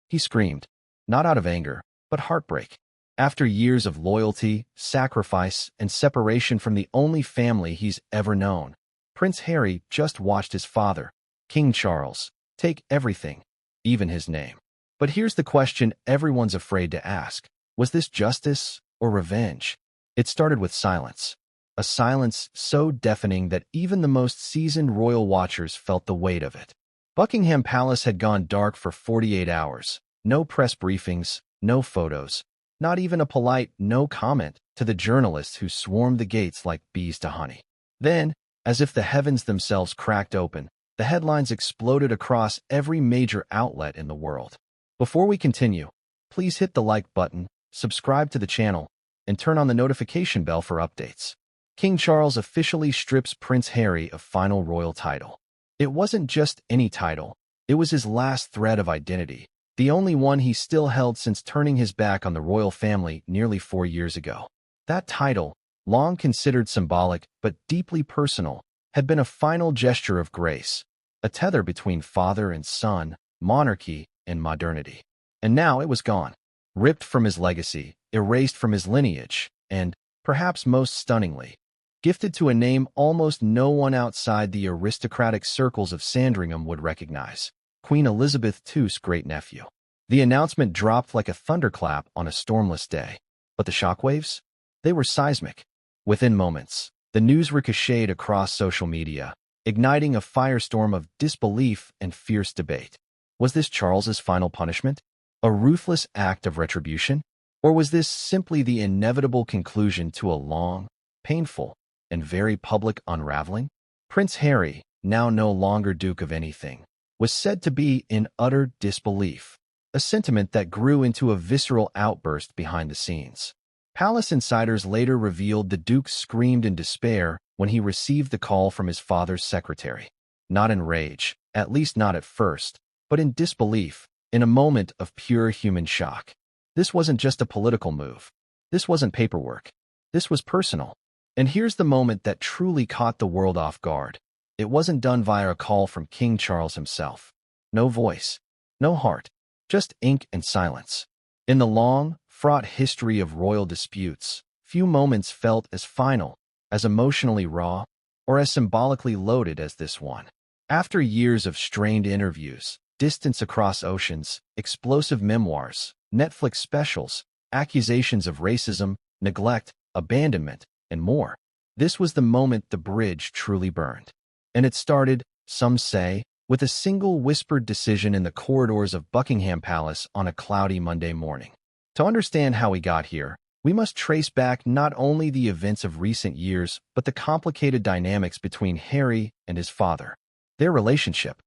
he screamed, not out of anger, but heartbreak. After years of loyalty, sacrifice, and separation from the only family he's ever known, Prince Harry just watched his father, King Charles, take everything, even his name. But here's the question everyone's afraid to ask. Was this justice or revenge? It started with silence. A silence so deafening that even the most seasoned royal watchers felt the weight of it. Buckingham Palace had gone dark for 48 hours. No press briefings, no photos, not even a polite no comment to the journalists who swarmed the gates like bees to honey. Then, as if the heavens themselves cracked open, the headlines exploded across every major outlet in the world. Before we continue, please hit the like button, subscribe to the channel, and turn on the notification bell for updates. King Charles officially strips Prince Harry of final royal title. It wasn't just any title, it was his last thread of identity, the only one he still held since turning his back on the royal family nearly 4 years ago. That title, long considered symbolic but deeply personal, had been a final gesture of grace, a tether between father and son, monarchy and modernity. And now it was gone, ripped from his legacy, erased from his lineage, and, perhaps most stunningly, gifted to a name almost no one outside the aristocratic circles of Sandringham would recognize: Queen Elizabeth II's great-nephew. The announcement dropped like a thunderclap on a stormless day. But the shockwaves? They were seismic. Within moments, the news ricocheted across social media, igniting a firestorm of disbelief and fierce debate. Was this Charles's final punishment? A ruthless act of retribution? Or was this simply the inevitable conclusion to a long, painful, and very public unraveling? Prince Harry, now no longer Duke of anything, was said to be in utter disbelief, a sentiment that grew into a visceral outburst behind the scenes. Palace insiders later revealed the Duke screamed in despair when he received the call from his father's secretary. Not in rage, at least not at first, but in disbelief, in a moment of pure human shock. This wasn't just a political move. This wasn't paperwork. This was personal. And here's the moment that truly caught the world off guard. It wasn't done via a call from King Charles himself. No voice, no heart, just ink and silence. In the long, fraught history of royal disputes, few moments felt as final, as emotionally raw, or as symbolically loaded as this one. After years of strained interviews, distance across oceans, explosive memoirs, Netflix specials, accusations of racism, neglect, abandonment, and more, this was the moment the bridge truly burned. And it started, some say, with a single whispered decision in the corridors of Buckingham Palace on a cloudy Monday morning. To understand how we got here, we must trace back not only the events of recent years, but the complicated dynamics between Harry and his father. Their relationship,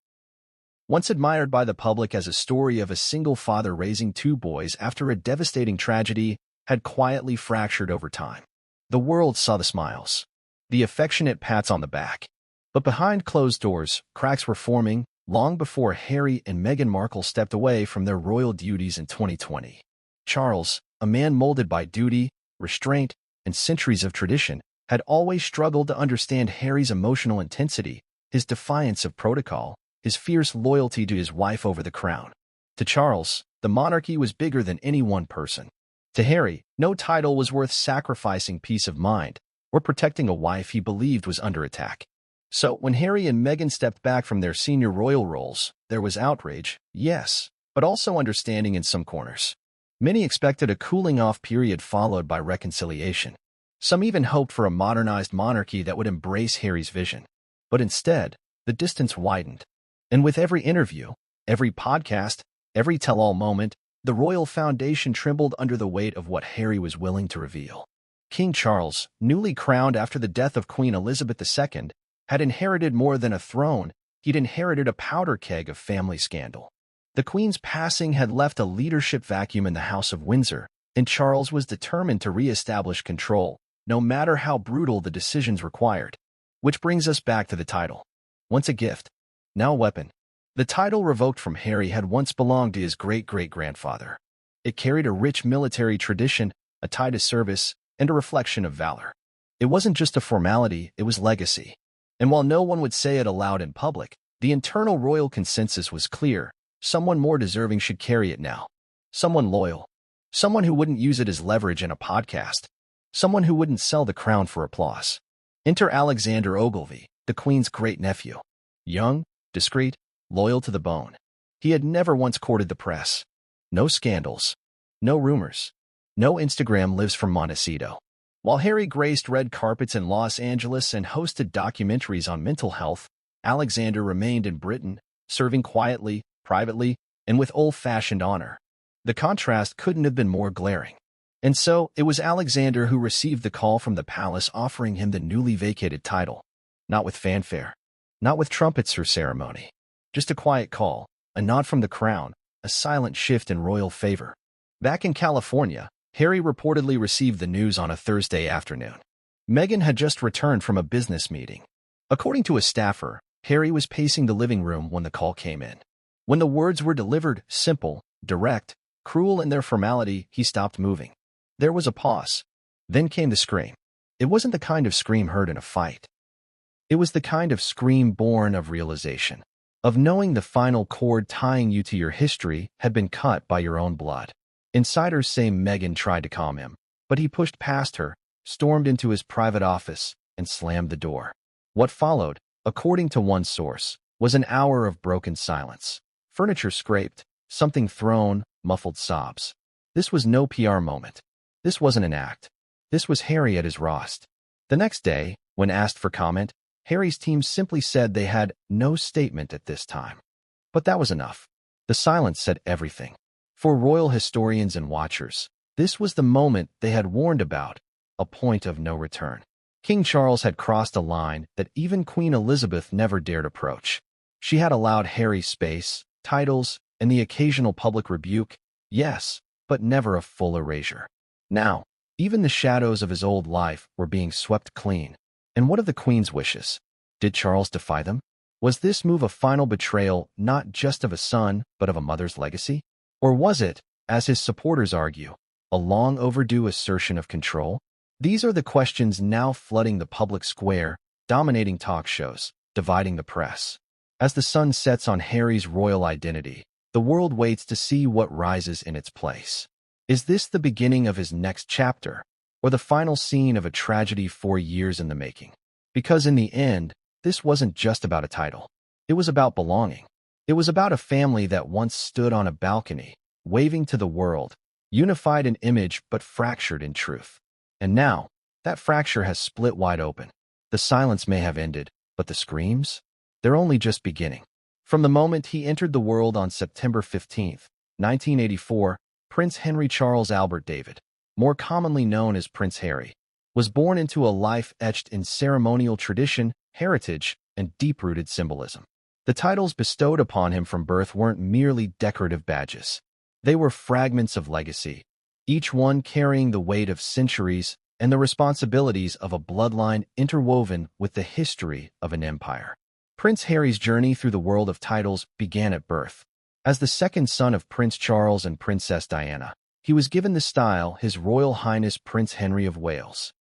once admired by the public as a story of a single father raising 2 boys after a devastating tragedy, had quietly fractured over time. The world saw the smiles, the affectionate pats on the back. But behind closed doors, cracks were forming long before Harry and Meghan Markle stepped away from their royal duties in 2020. Charles, a man molded by duty, restraint, and centuries of tradition, had always struggled to understand Harry's emotional intensity, his defiance of protocol, his fierce loyalty to his wife over the crown. To Charles, the monarchy was bigger than any one person. To Harry, no title was worth sacrificing peace of mind or protecting a wife he believed was under attack. So when Harry and Meghan stepped back from their senior royal roles, there was outrage, yes, but also understanding in some corners. Many expected a cooling-off period followed by reconciliation. Some even hoped for a modernized monarchy that would embrace Harry's vision. But instead, the distance widened. And with every interview, every podcast, every tell-all moment, the royal foundation trembled under the weight of what Harry was willing to reveal. King Charles, newly crowned after the death of Queen Elizabeth II, had inherited more than a throne. He'd inherited a powder keg of family scandal. The Queen's passing had left a leadership vacuum in the House of Windsor, and Charles was determined to re-establish control, no matter how brutal the decisions required. Which brings us back to the title. Once a gift, now a weapon. The title revoked from Harry had once belonged to his great-great-grandfather. It carried a rich military tradition, a tie to service, and a reflection of valor. It wasn't just a formality, it was legacy. And while no one would say it aloud in public, the internal royal consensus was clear: Someone more deserving should carry it now. Someone loyal. Someone who wouldn't use it as leverage in a podcast. Someone who wouldn't sell the crown for applause. Enter Alexander Ogilvy, the Queen's great-nephew. Young, discreet, loyal to the bone. He had never once courted the press. No scandals. No rumors. No Instagram lives from Montecito. While Harry graced red carpets in Los Angeles and hosted documentaries on mental health, Alexander remained in Britain, serving quietly, privately, and with old-fashioned honor. The contrast couldn't have been more glaring. And so, it was Alexander who received the call from the palace offering him the newly vacated title. Not with fanfare. Not with trumpets or ceremony. Just a quiet call, a nod from the crown, a silent shift in royal favor. Back in California, Harry reportedly received the news on a Thursday afternoon. Meghan had just returned from a business meeting. According to a staffer, Harry was pacing the living room when the call came in. When the words were delivered, simple, direct, cruel in their formality, he stopped moving. There was a pause. Then came the scream. It wasn't the kind of scream heard in a fight. It was the kind of scream born of realization, of knowing the final cord tying you to your history had been cut by your own blood. Insiders say Meghan tried to calm him, but he pushed past her, stormed into his private office, and slammed the door. What followed, according to one source, was an hour of broken silence. Furniture scraped, something thrown, muffled sobs. This was no PR moment. This wasn't an act. This was Harry at his rawest. The next day, when asked for comment, Harry's team simply said they had no statement at this time. But that was enough. The silence said everything. For royal historians and watchers, this was the moment they had warned about, a point of no return. King Charles had crossed a line that even Queen Elizabeth never dared approach. She had allowed Harry space, titles, and the occasional public rebuke, yes, but never a full erasure. Now, even the shadows of his old life were being swept clean. And what of the Queen's wishes? Did Charles defy them? Was this move a final betrayal not just of a son, but of a mother's legacy? Or was it, as his supporters argue, a long overdue assertion of control? These are the questions now flooding the public square, dominating talk shows, dividing the press. As the sun sets on Harry's royal identity, the world waits to see what rises in its place. Is this the beginning of his next chapter, or the final scene of a tragedy 4 years in the making? Because in the end, this wasn't just about a title. It was about belonging. It was about a family that once stood on a balcony, waving to the world, unified in image but fractured in truth. And now, that fracture has split wide open. The silence may have ended, but the screams? They're only just beginning. From the moment he entered the world on September 15, 1984, Prince Henry Charles Albert David, more commonly known as Prince Harry, was born into a life etched in ceremonial tradition, heritage, and deep-rooted symbolism. The titles bestowed upon him from birth weren't merely decorative badges. They were fragments of legacy, each one carrying the weight of centuries and the responsibilities of a bloodline interwoven with the history of an empire. Prince Harry's journey through the world of titles began at birth. As the second son of Prince Charles and Princess Diana, he was given the style His Royal Highness Prince Henry of Wales.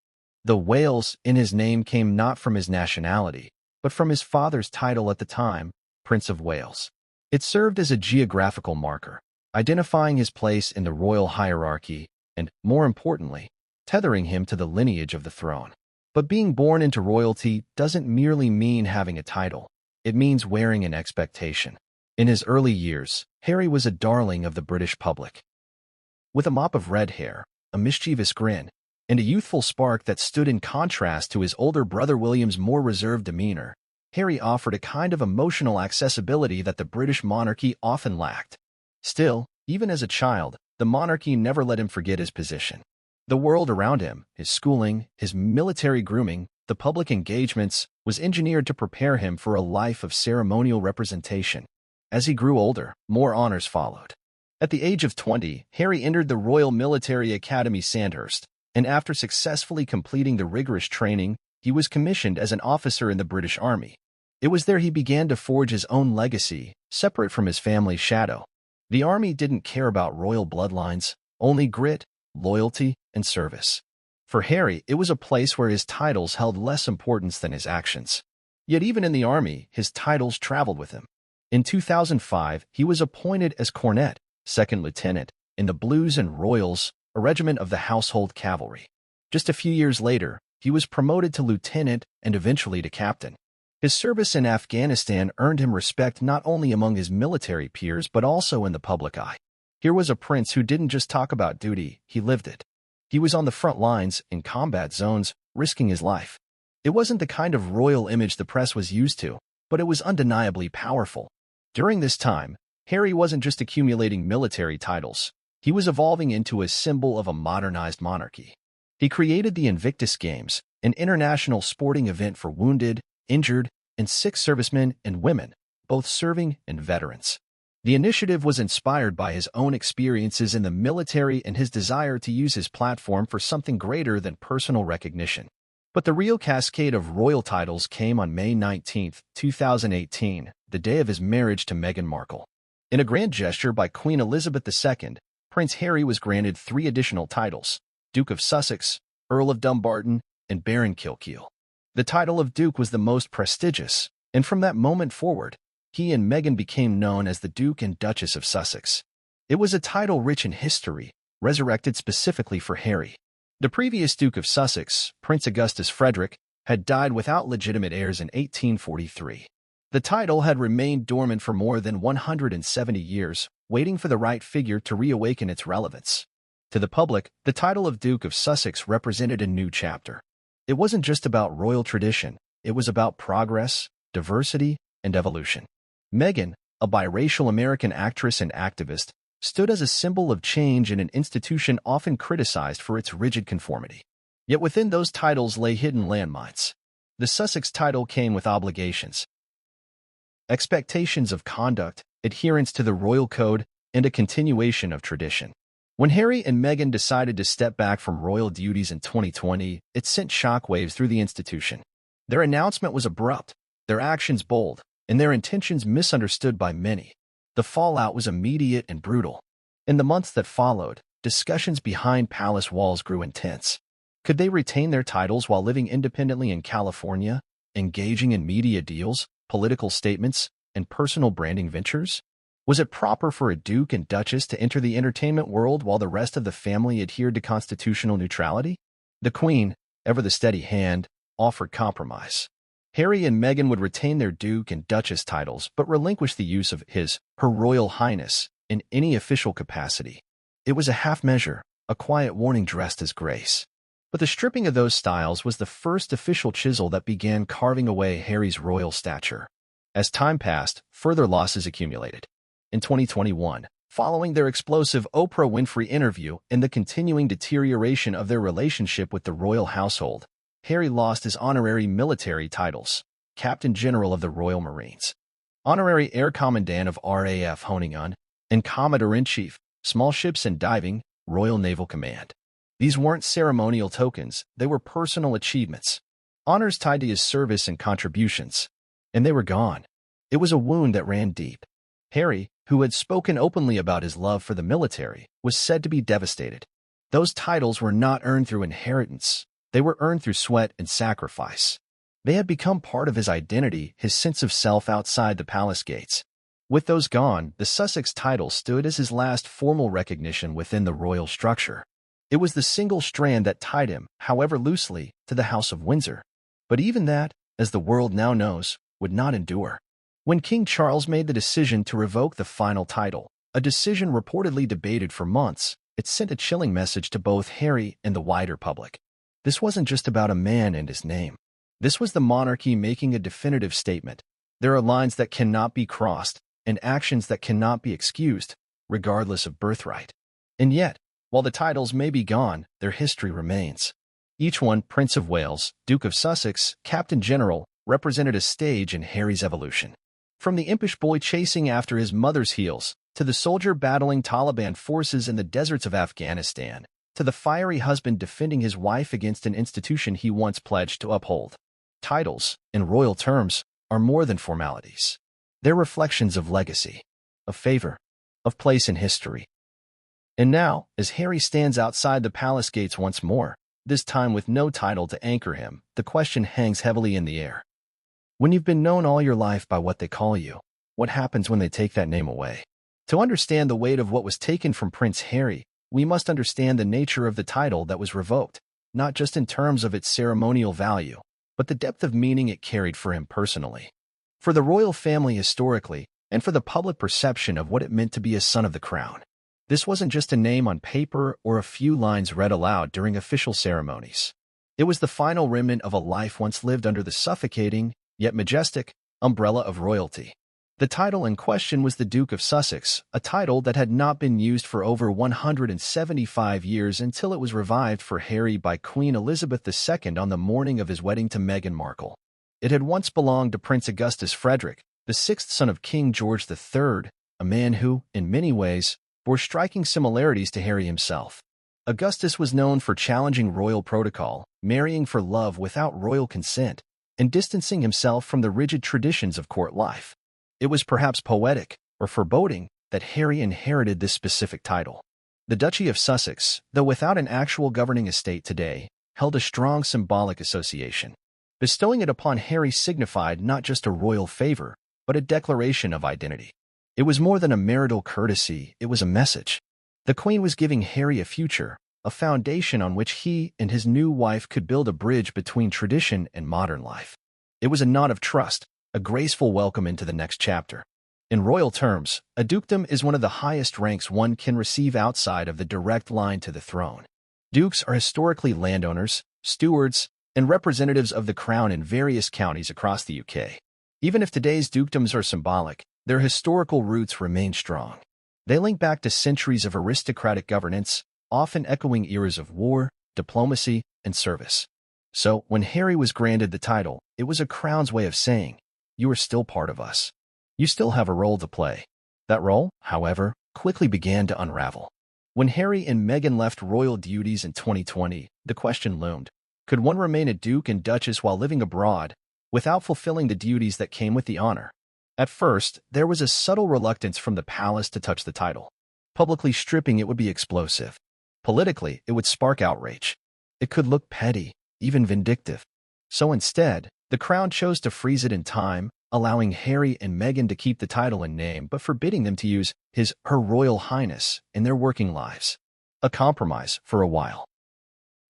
The Wales in his name came not from his nationality, but from his father's title at the time, Prince of Wales. It served as a geographical marker, identifying his place in the royal hierarchy and, more importantly, tethering him to the lineage of the throne. But being born into royalty doesn't merely mean having a title. It means wearing an expectation. In his early years, Harry was a darling of the British public. With a mop of red hair, a mischievous grin, and a youthful spark that stood in contrast to his older brother William's more reserved demeanor, Harry offered a kind of emotional accessibility that the British monarchy often lacked. Still, even as a child, the monarchy never let him forget his position. The world around him, his schooling, his military grooming, the public engagements, was engineered to prepare him for a life of ceremonial representation. As he grew older, more honors followed. At the age of 20, Harry entered the Royal Military Academy Sandhurst, and after successfully completing the rigorous training, he was commissioned as an officer in the British Army. It was there he began to forge his own legacy, separate from his family's shadow. The Army didn't care about royal bloodlines, only grit, loyalty, and service. For Harry, it was a place where his titles held less importance than his actions. Yet even in the Army, his titles traveled with him. In 2005, he was appointed as cornet, second lieutenant, in the Blues and Royals, a regiment of the Household Cavalry. Just a few years later, he was promoted to lieutenant and eventually to captain. His service in Afghanistan earned him respect not only among his military peers but also in the public eye. Here was a prince who didn't just talk about duty, he lived it. He was on the front lines, in combat zones, risking his life. It wasn't the kind of royal image the press was used to, but it was undeniably powerful. During this time, Harry wasn't just accumulating military titles. He was evolving into a symbol of a modernized monarchy. He created the Invictus Games, an international sporting event for wounded, injured, and sick servicemen and women, both serving and veterans. The initiative was inspired by his own experiences in the military and his desire to use his platform for something greater than personal recognition. But the real cascade of royal titles came on May 19, 2018, the day of his marriage to Meghan Markle. In a grand gesture by Queen Elizabeth II, Prince Harry was granted 3 additional titles: Duke of Sussex, Earl of Dumbarton, and Baron Kilkeel. The title of Duke was the most prestigious, and from that moment forward, he and Meghan became known as the Duke and Duchess of Sussex. It was a title rich in history, resurrected specifically for Harry. The previous Duke of Sussex, Prince Augustus Frederick, had died without legitimate heirs in 1843. The title had remained dormant for more than 170 years, waiting for the right figure to reawaken its relevance. To the public, the title of Duke of Sussex represented a new chapter. It wasn't just about royal tradition, it was about progress, diversity, and evolution. Meghan, a biracial American actress and activist, stood as a symbol of change in an institution often criticized for its rigid conformity. Yet within those titles lay hidden landmines. The Sussex title came with obligations, expectations of conduct, adherence to the royal code, and a continuation of tradition. When Harry and Meghan decided to step back from royal duties in 2020, it sent shockwaves through the institution. Their announcement was abrupt, their actions bold, and their intentions misunderstood by many. The fallout was immediate and brutal. In the months that followed, discussions behind palace walls grew intense. Could they retain their titles while living independently in California, engaging in media deals, political statements, and personal branding ventures? Was it proper for a duke and duchess to enter the entertainment world while the rest of the family adhered to constitutional neutrality? The Queen, ever the steady hand, offered compromise. Harry and Meghan would retain their duke and duchess titles but relinquish the use of Her Royal Highness in any official capacity. It was a half measure, a quiet warning dressed as grace. But the stripping of those styles was the first official chisel that began carving away Harry's royal stature. As time passed, further losses accumulated. In 2021, following their explosive Oprah Winfrey interview and the continuing deterioration of their relationship with the royal household, Harry lost his honorary military titles: Captain General of the Royal Marines, Honorary Air Commandant of RAF Honingan, and Commodore-in-Chief, Small Ships and Diving, Royal Naval Command. These weren't ceremonial tokens, they were personal achievements, honors tied to his service and contributions. And they were gone. It was a wound that ran deep. Harry, who had spoken openly about his love for the military, was said to be devastated. Those titles were not earned through inheritance. They were earned through sweat and sacrifice. They had become part of his identity, his sense of self outside the palace gates. With those gone, the Sussex title stood as his last formal recognition within the royal structure. It was the single strand that tied him, however loosely, to the House of Windsor. But even that, as the world now knows, would not endure. When King Charles made the decision to revoke the final title, a decision reportedly debated for months, it sent a chilling message to both Harry and the wider public. This wasn't just about a man and his name. This was the monarchy making a definitive statement. There are lines that cannot be crossed, and actions that cannot be excused, regardless of birthright. And yet, while the titles may be gone, their history remains. Each one, Prince of Wales, Duke of Sussex, Captain General, represented a stage in Harry's evolution. From the impish boy chasing after his mother's heels, to the soldier battling Taliban forces in the deserts of Afghanistan, to the fiery husband defending his wife against an institution he once pledged to uphold. Titles, in royal terms, are more than formalities. They're reflections of legacy, of favor, of place in history. And now, as Harry stands outside the palace gates once more, this time with no title to anchor him, the question hangs heavily in the air. When you've been known all your life by what they call you, What happens when they take that name away? To understand the weight of what was taken from Prince Harry, we must understand the nature of the title that was revoked, not just in terms of its ceremonial value, but the depth of meaning it carried for him personally. For the royal family historically, and for the public perception of what it meant to be a son of the crown. This wasn't just a name on paper or a few lines read aloud during official ceremonies. It was the final remnant of a life once lived under the suffocating, yet majestic, umbrella of royalty. The title in question was the Duke of Sussex, a title that had not been used for over 175 years until it was revived for Harry by Queen Elizabeth II on the morning of his wedding to Meghan Markle. It had once belonged to Prince Augustus Frederick, the sixth son of King George III, a man who, in many ways, bore striking similarities to Harry himself. Augustus was known for challenging royal protocol, marrying for love without royal consent, and distancing himself from the rigid traditions of court life. It was perhaps poetic, or foreboding, that Harry inherited this specific title. The Duchy of Sussex, though without an actual governing estate today, held a strong symbolic association. Bestowing it upon Harry signified not just a royal favor, but a declaration of identity. It was more than a marital courtesy, it was a message. The Queen was giving Harry a future, a foundation on which he and his new wife could build a bridge between tradition and modern life. It was a nod of trust, a graceful welcome into the next chapter. In royal terms, a dukedom is one of the highest ranks one can receive outside of the direct line to the throne. Dukes are historically landowners, stewards, and representatives of the crown in various counties across the UK. Even if today's dukedoms are symbolic, their historical roots remain strong. They link back to centuries of aristocratic governance, often echoing eras of war, diplomacy, and service. So, when Harry was granted the title, it was a crown's way of saying, "You are still part of us. You still have a role to play." That role, however, quickly began to unravel. When Harry and Meghan left royal duties in 2020, the question loomed, could one remain a duke and duchess while living abroad, without fulfilling the duties that came with the honor? At first, there was a subtle reluctance from the palace to touch the title. Publicly stripping it would be explosive. Politically, it would spark outrage. It could look petty, even vindictive. So instead, the crown chose to freeze it in time, allowing Harry and Meghan to keep the title and name but forbidding them to use Her Royal Highness in their working lives. A compromise for a while.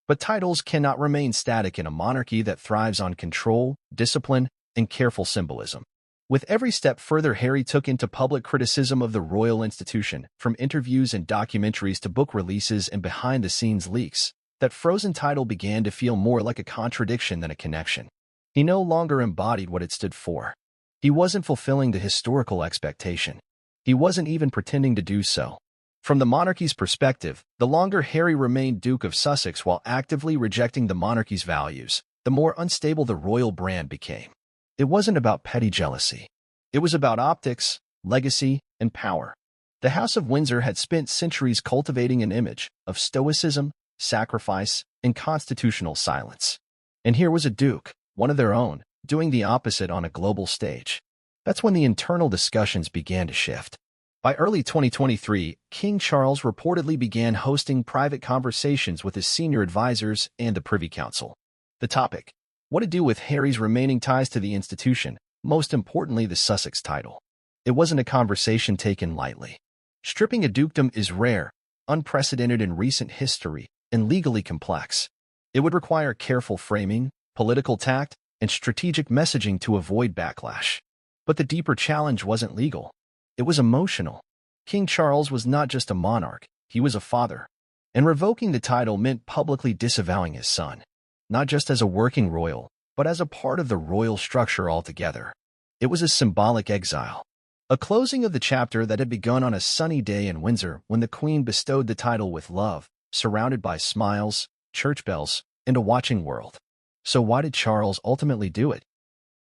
But titles cannot remain static in a monarchy that thrives on control, discipline, and careful symbolism. With every step further Harry took into public criticism of the royal institution, from interviews and documentaries to book releases and behind-the-scenes leaks, that frozen title began to feel more like a contradiction than a connection. He no longer embodied what it stood for. He wasn't fulfilling the historical expectation. He wasn't even pretending to do so. From the monarchy's perspective, the longer Harry remained Duke of Sussex while actively rejecting the monarchy's values, the more unstable the royal brand became. It wasn't about petty jealousy. It was about optics, legacy, and power. The House of Windsor had spent centuries cultivating an image of stoicism, sacrifice, and constitutional silence. And here was a duke, one of their own, doing the opposite on a global stage. That's when the internal discussions began to shift. By early 2023, King Charles reportedly began hosting private conversations with his senior advisors and the Privy Council. The topic: what to do with Harry's remaining ties to the institution, most importantly the Sussex title. It wasn't a conversation taken lightly. Stripping a dukedom is rare, unprecedented in recent history, and legally complex. It would require careful framing, political tact, and strategic messaging to avoid backlash. But the deeper challenge wasn't legal. It was emotional. King Charles was not just a monarch, he was a father. And revoking the title meant publicly disavowing his son, not just as a working royal, but as a part of the royal structure altogether. It was a symbolic exile. A closing of the chapter that had begun on a sunny day in Windsor when the Queen bestowed the title with love, surrounded by smiles, church bells, and a watching world. So why did Charles ultimately do it?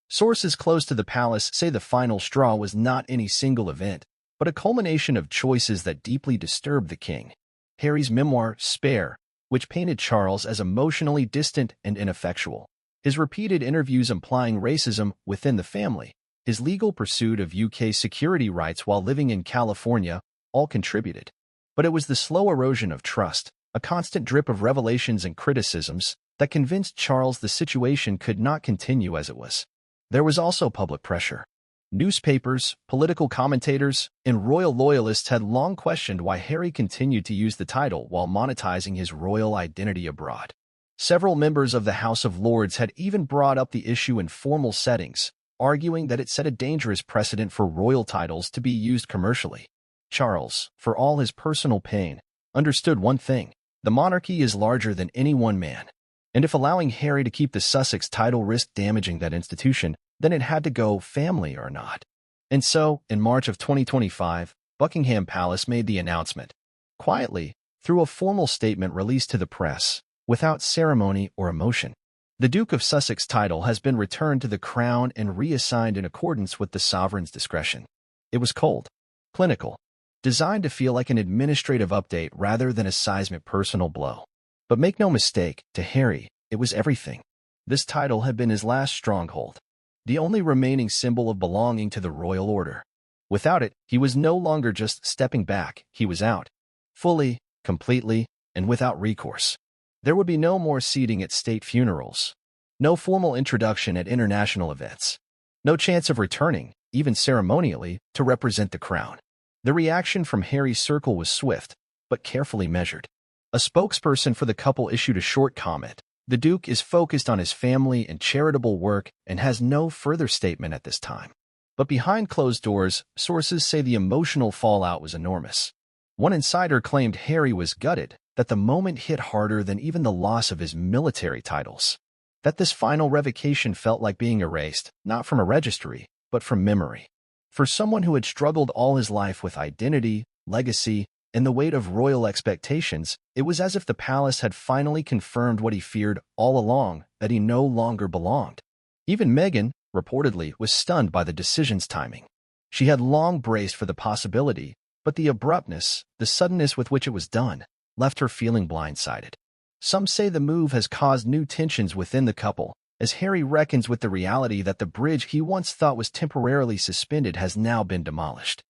Sources close to the palace say the final straw was not any single event, but a culmination of choices that deeply disturbed the king. Harry's memoir, Spare, which painted Charles as emotionally distant and ineffectual. His repeated interviews implying racism within the family. His legal pursuit of UK security rights while living in California all contributed. But it was the slow erosion of trust, a constant drip of revelations and criticisms, that convinced Charles the situation could not continue as it was. There was also public pressure. Newspapers, political commentators, and royal loyalists had long questioned why Harry continued to use the title while monetizing his royal identity abroad. Several members of the House of Lords had even brought up the issue in formal settings, arguing that it set a dangerous precedent for royal titles to be used commercially. Charles, for all his personal pain, understood one thing: the monarchy is larger than any one man. And if allowing Harry to keep the Sussex title risked damaging that institution, then it had to go family or not. And so, in March of 2025, Buckingham Palace made the announcement. Quietly, through a formal statement released to the press, without ceremony or emotion. The Duke of Sussex title has been returned to the crown and reassigned in accordance with the sovereign's discretion. It was cold, clinical, designed to feel like an administrative update rather than a seismic personal blow. But make no mistake, to Harry, it was everything. This title had been his last stronghold, the only remaining symbol of belonging to the royal order. Without it, he was no longer just stepping back, he was out. Fully, completely, and without recourse. There would be no more seating at state funerals, no formal introduction at international events, no chance of returning, even ceremonially, to represent the crown. The reaction from Harry's circle was swift, but carefully measured. A spokesperson for the couple issued a short comment. The Duke is focused on his family and charitable work and has no further statement at this time. But behind closed doors, sources say the emotional fallout was enormous. One insider claimed Harry was gutted, that the moment hit harder than even the loss of his military titles. That this final revocation felt like being erased, not from a registry, but from memory. For someone who had struggled all his life with identity, legacy, and the weight of royal expectations, it was as if the palace had finally confirmed what he feared all along, that he no longer belonged. Even Meghan, reportedly, was stunned by the decision's timing. She had long braced for the possibility, but the abruptness, the suddenness with which it was done, left her feeling blindsided. Some say the move has caused new tensions within the couple, as Harry reckons with the reality that the bridge he once thought was temporarily suspended has now been demolished.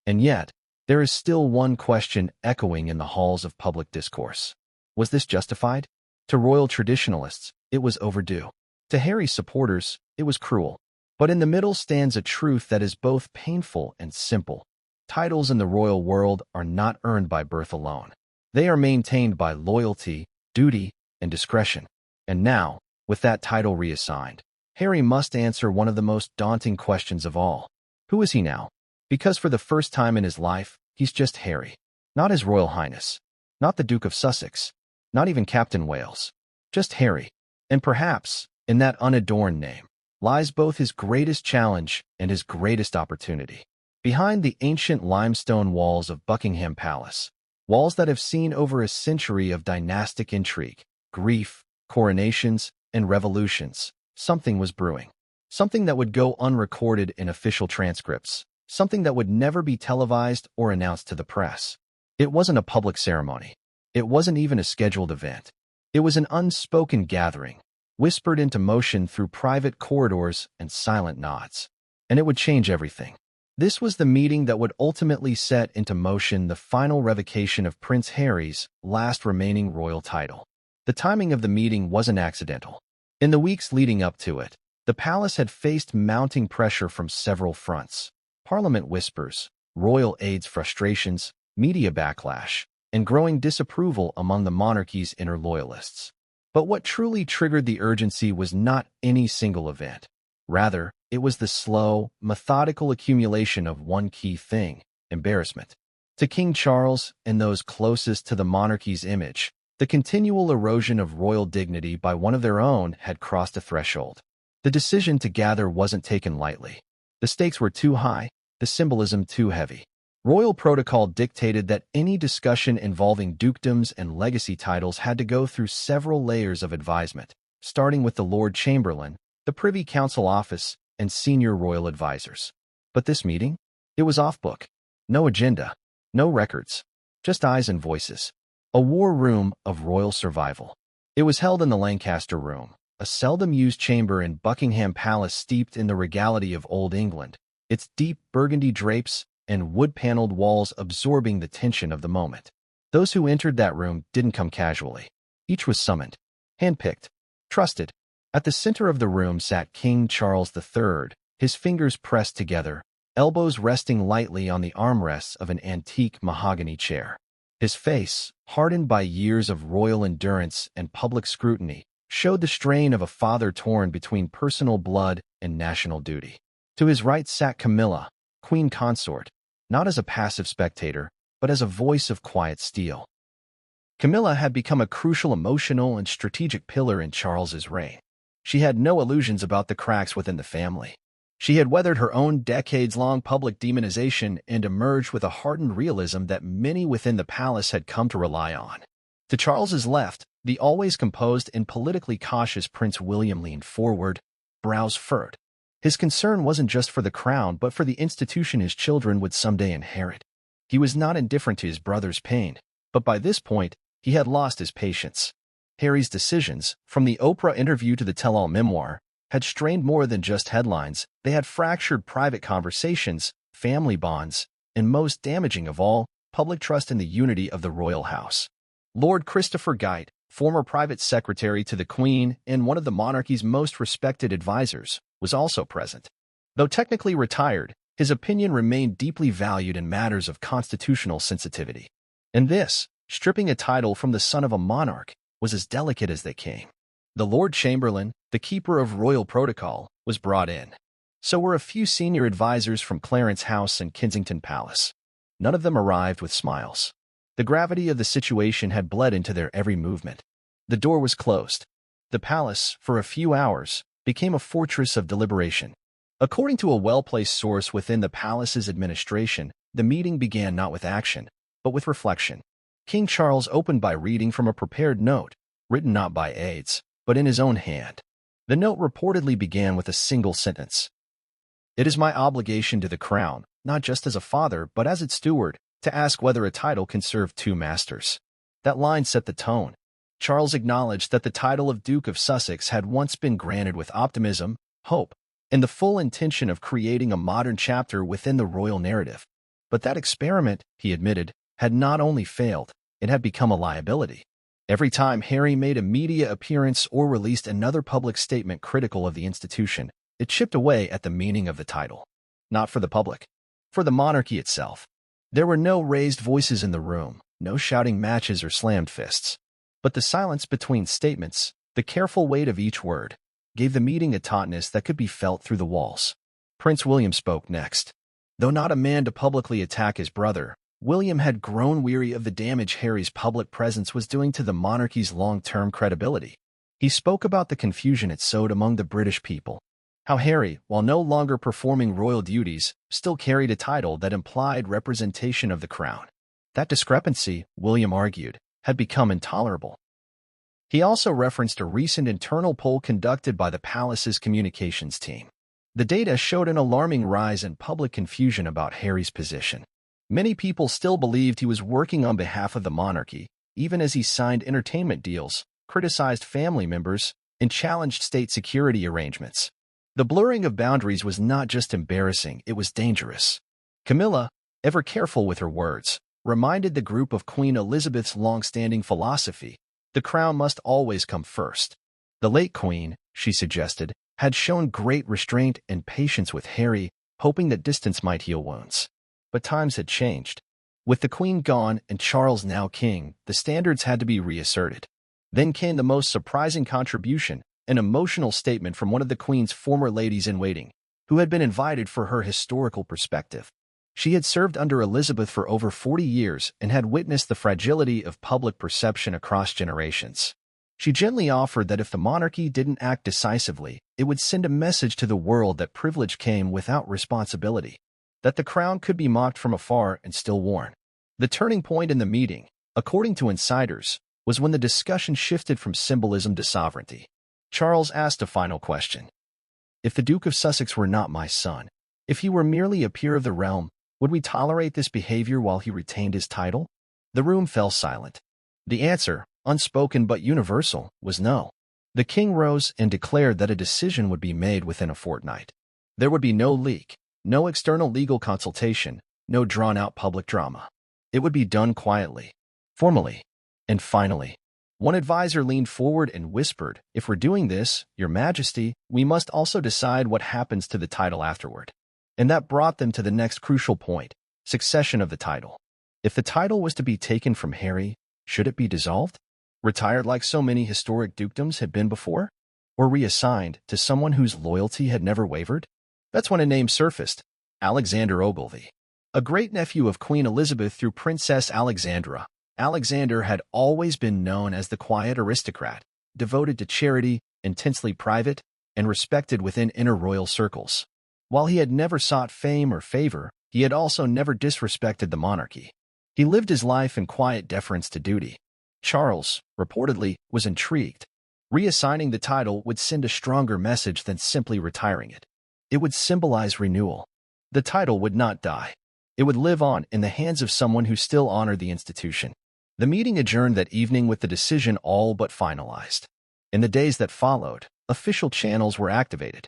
And yet, there is still one question echoing in the halls of public discourse. Was this justified? To royal traditionalists, it was overdue. To Harry's supporters, it was cruel. But in the middle stands a truth that is both painful and simple. Titles in the royal world are not earned by birth alone. They are maintained by loyalty, duty, and discretion. And now, with that title reassigned, Harry must answer one of the most daunting questions of all. Who is he now? Because for the first time in his life, he's just Harry. Not His Royal Highness. Not the Duke of Sussex. Not even Captain Wales. Just Harry. And perhaps, in that unadorned name, lies both his greatest challenge and his greatest opportunity. Behind the ancient limestone walls of Buckingham Palace, walls that have seen over a century of dynastic intrigue, grief, coronations, and revolutions, something was brewing. Something that would go unrecorded in official transcripts. Something that would never be televised or announced to the press. It wasn't a public ceremony. It wasn't even a scheduled event. It was an unspoken gathering, whispered into motion through private corridors and silent nods. And it would change everything. This was the meeting that would ultimately set into motion the final revocation of Prince Harry's last remaining royal title. The timing of the meeting wasn't accidental. In the weeks leading up to it, the palace had faced mounting pressure from several fronts. Parliament whispers, royal aides' frustrations, media backlash, and growing disapproval among the monarchy's inner loyalists. But what truly triggered the urgency was not any single event. Rather, it was the slow, methodical accumulation of one key thing: embarrassment. To King Charles and those closest to the monarchy's image, the continual erosion of royal dignity by one of their own had crossed a threshold. The decision to gather wasn't taken lightly. The stakes were too high, the symbolism too heavy. Royal protocol dictated that any discussion involving dukedoms and legacy titles had to go through several layers of advisement, starting with the Lord Chamberlain, the Privy Council office, and senior royal advisors. But this meeting? It was off-book. No agenda, no records, just eyes and voices. A war room of royal survival. It was held in the Lancaster Room, a seldom-used chamber in Buckingham Palace steeped in the regality of Old England, its deep burgundy drapes and wood-paneled walls absorbing the tension of the moment. Those who entered that room didn't come casually. Each was summoned, handpicked, trusted. At the center of the room sat King Charles III, his fingers pressed together, elbows resting lightly on the armrests of an antique mahogany chair. His face, hardened by years of royal endurance and public scrutiny, showed the strain of a father torn between personal blood and national duty. To his right sat Camilla, queen consort, not as a passive spectator, but as a voice of quiet steel. Camilla had become a crucial emotional and strategic pillar in Charles's reign. She had no illusions about the cracks within the family. She had weathered her own decades-long public demonization and emerged with a hardened realism that many within the palace had come to rely on. To Charles's left, the always composed and politically cautious Prince William leaned forward, brows furrowed. His concern wasn't just for the crown but for the institution his children would someday inherit. He was not indifferent to his brother's pain, but by this point, he had lost his patience. Harry's decisions, from the Oprah interview to the tell-all memoir, had strained more than just headlines. They had fractured private conversations, family bonds, and most damaging of all, public trust in the unity of the royal house. Lord Christopher Geidt, former private secretary to the Queen and one of the monarchy's most respected advisors, was also present. Though technically retired, his opinion remained deeply valued in matters of constitutional sensitivity. And this, stripping a title from the son of a monarch, was as delicate as they came. The Lord Chamberlain, the keeper of royal protocol, was brought in. So were a few senior advisors from Clarence House and Kensington Palace. None of them arrived with smiles. The gravity of the situation had bled into their every movement. The door was closed. The palace, for a few hours, became a fortress of deliberation. According to a well-placed source within the palace's administration, the meeting began not with action, but with reflection. King Charles opened by reading from a prepared note, written not by aides, but in his own hand. The note reportedly began with a single sentence. "It is my obligation to the crown, not just as a father but as its steward, to ask whether a title can serve two masters." That line set the tone. Charles acknowledged that the title of Duke of Sussex had once been granted with optimism, hope, and the full intention of creating a modern chapter within the royal narrative. But that experiment, he admitted, had not only failed, it had become a liability. Every time Harry made a media appearance or released another public statement critical of the institution, it chipped away at the meaning of the title. Not for the public, for the monarchy itself. There were no raised voices in the room, no shouting matches or slammed fists. But the silence between statements, the careful weight of each word, gave the meeting a tautness that could be felt through the walls. Prince William spoke next. Though not a man to publicly attack his brother, William had grown weary of the damage Harry's public presence was doing to the monarchy's long-term credibility. He spoke about the confusion it sowed among the British people. How Harry, while no longer performing royal duties, still carried a title that implied representation of the crown. That discrepancy, William argued, had become intolerable. He also referenced a recent internal poll conducted by the palace's communications team. The data showed an alarming rise in public confusion about Harry's position. Many people still believed he was working on behalf of the monarchy, even as he signed entertainment deals, criticized family members, and challenged state security arrangements. The blurring of boundaries was not just embarrassing, it was dangerous. Camilla, ever careful with her words, reminded the group of Queen Elizabeth's long-standing philosophy: the crown must always come first. The late Queen, she suggested, had shown great restraint and patience with Harry, hoping that distance might heal wounds. But times had changed. With the Queen gone and Charles now king, the standards had to be reasserted. Then came the most surprising contribution, an emotional statement from one of the Queen's former ladies-in-waiting, who had been invited for her historical perspective. She had served under Elizabeth for over 40 years and had witnessed the fragility of public perception across generations. She gently offered that if the monarchy didn't act decisively, it would send a message to the world that privilege came without responsibility, that the crown could be mocked from afar and still worn. The turning point in the meeting, according to insiders, was when the discussion shifted from symbolism to sovereignty. Charles asked a final question. If the Duke of Sussex were not my son, if he were merely a peer of the realm, would we tolerate this behavior while he retained his title? The room fell silent. The answer, unspoken but universal, was no. The king rose and declared that a decision would be made within a fortnight. There would be no leak, no external legal consultation, no drawn-out public drama. It would be done quietly, formally, and finally. One advisor leaned forward and whispered, "If we're doing this, Your Majesty, we must also decide what happens to the title afterward." And that brought them to the next crucial point: succession of the title. If the title was to be taken from Harry, should it be dissolved? Retired like so many historic dukedoms had been before? Or reassigned to someone whose loyalty had never wavered? That's when a name surfaced: Alexander Ogilvy. A great nephew of Queen Elizabeth through Princess Alexandra, Alexander had always been known as the quiet aristocrat, devoted to charity, intensely private, and respected within inner royal circles. While he had never sought fame or favor, he had also never disrespected the monarchy. He lived his life in quiet deference to duty. Charles, reportedly, was intrigued. Reassigning the title would send a stronger message than simply retiring it. It would symbolize renewal. The title would not die. It would live on in the hands of someone who still honored the institution. The meeting adjourned that evening with the decision all but finalized. In the days that followed, official channels were activated.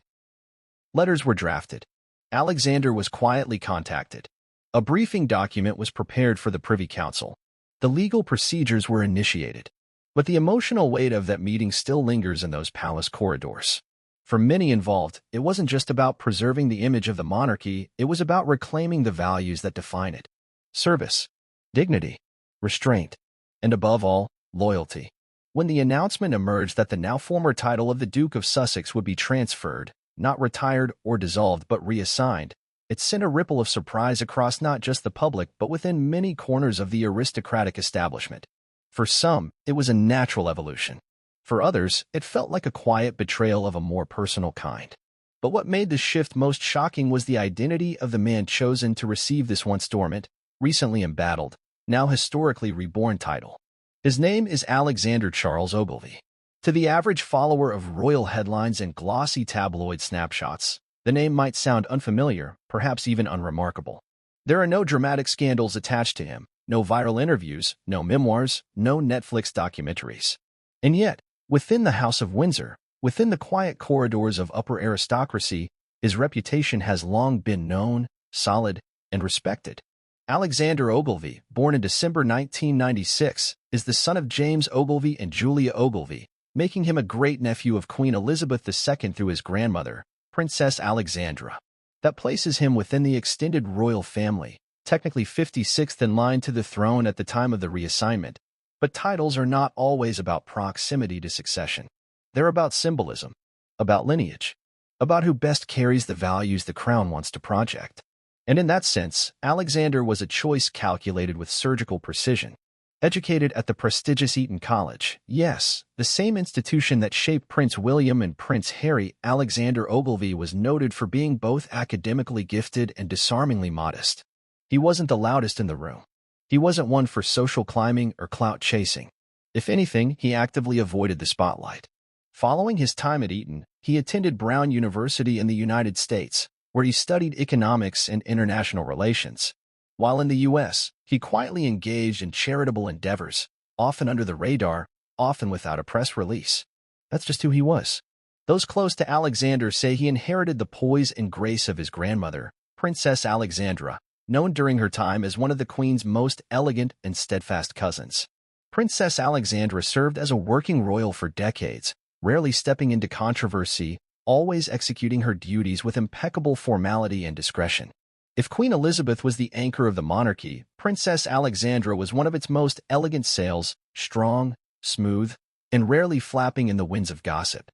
Letters were drafted. Alexander was quietly contacted. A briefing document was prepared for the Privy Council. The legal procedures were initiated. But the emotional weight of that meeting still lingers in those palace corridors. For many involved, it wasn't just about preserving the image of the monarchy, it was about reclaiming the values that define it: service, dignity, restraint, and above all, loyalty. When the announcement emerged that the now former title of the Duke of Sussex would be transferred, not retired or dissolved but reassigned, it sent a ripple of surprise across not just the public but within many corners of the aristocratic establishment. For some, it was a natural evolution. For others, it felt like a quiet betrayal of a more personal kind. But what made the shift most shocking was the identity of the man chosen to receive this once dormant, recently embattled, now historically reborn title. His name is Alexander Charles Ogilvy. To the average follower of royal headlines and glossy tabloid snapshots, the name might sound unfamiliar, perhaps even unremarkable. There are no dramatic scandals attached to him, no viral interviews, no memoirs, no Netflix documentaries. And yet, within the House of Windsor, within the quiet corridors of upper aristocracy, his reputation has long been known, solid, and respected. Alexander Ogilvy, born in December 1996, is the son of James Ogilvy and Julia Ogilvy, making him a great-nephew of Queen Elizabeth II through his grandmother, Princess Alexandra. That places him within the extended royal family, technically 56th in line to the throne at the time of the reassignment. But titles are not always about proximity to succession. They're about symbolism, about lineage, about who best carries the values the crown wants to project. And in that sense, Alexander was a choice calculated with surgical precision. Educated at the prestigious Eton College, yes, the same institution that shaped Prince William and Prince Harry, Alexander Ogilvy was noted for being both academically gifted and disarmingly modest. He wasn't the loudest in the room. He wasn't one for social climbing or clout chasing. If anything, he actively avoided the spotlight. Following his time at Eton, he attended Brown University in the United States, where he studied economics and international relations. While in the U.S., he quietly engaged in charitable endeavors, often under the radar, often without a press release. That's just who he was. Those close to Alexander say he inherited the poise and grace of his grandmother, Princess Alexandra, known during her time as one of the Queen's most elegant and steadfast cousins. Princess Alexandra served as a working royal for decades, rarely stepping into controversy, always executing her duties with impeccable formality and discretion. If Queen Elizabeth was the anchor of the monarchy, Princess Alexandra was one of its most elegant sails, strong, smooth, and rarely flapping in the winds of gossip.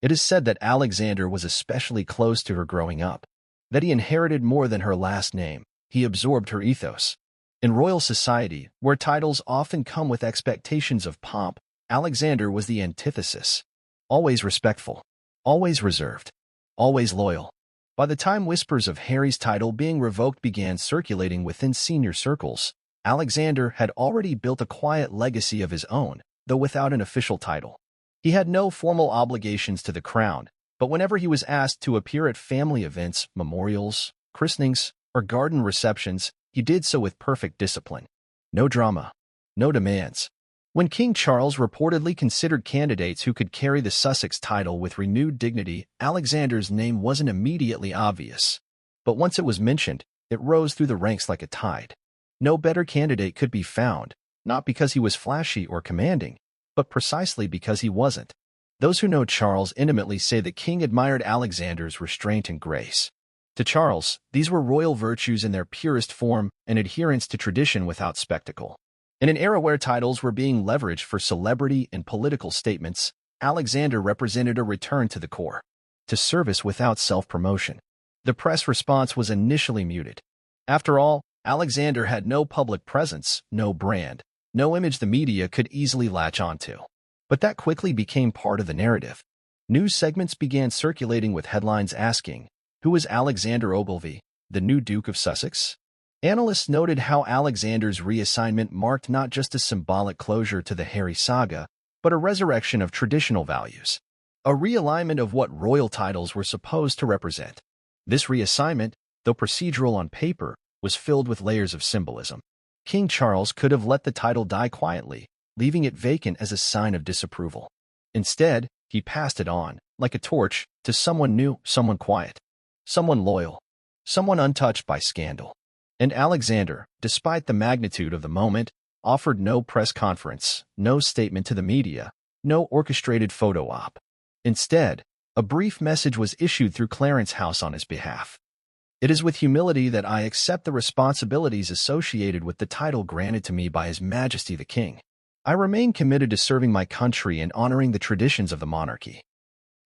It is said that Alexander was especially close to her growing up, that he inherited more than her last name. He absorbed her ethos. In royal society, where titles often come with expectations of pomp, Alexander was the antithesis. Always respectful, always reserved, always loyal. By the time whispers of Harry's title being revoked began circulating within senior circles, Alexander had already built a quiet legacy of his own, though without an official title. He had no formal obligations to the crown, but whenever he was asked to appear at family events, memorials, christenings, or garden receptions, he did so with perfect discipline. No drama, no demands. When King Charles reportedly considered candidates who could carry the Sussex title with renewed dignity, Alexander's name wasn't immediately obvious. But once it was mentioned, it rose through the ranks like a tide. No better candidate could be found, not because he was flashy or commanding, but precisely because he wasn't. Those who know Charles intimately say the king admired Alexander's restraint and grace. To Charles, these were royal virtues in their purest form and adherence to tradition without spectacle. In an era where titles were being leveraged for celebrity and political statements, Alexander represented a return to the core, to service without self-promotion. The press response was initially muted. After all, Alexander had no public presence, no brand, no image the media could easily latch onto. But that quickly became part of the narrative. News segments began circulating with headlines asking, "Who was Alexander Ogilvy, the new Duke of Sussex?" Analysts noted how Alexander's reassignment marked not just a symbolic closure to the Harry saga, but a resurrection of traditional values, a realignment of what royal titles were supposed to represent. This reassignment, though procedural on paper, was filled with layers of symbolism. King Charles could have let the title die quietly, leaving it vacant as a sign of disapproval. Instead, he passed it on, like a torch, to someone new, someone quiet, someone loyal, someone untouched by scandal. And Alexander, despite the magnitude of the moment, offered no press conference, no statement to the media, no orchestrated photo op. Instead, a brief message was issued through Clarence House on his behalf. "It is with humility that I accept the responsibilities associated with the title granted to me by His Majesty the King. I remain committed to serving my country and honoring the traditions of the monarchy."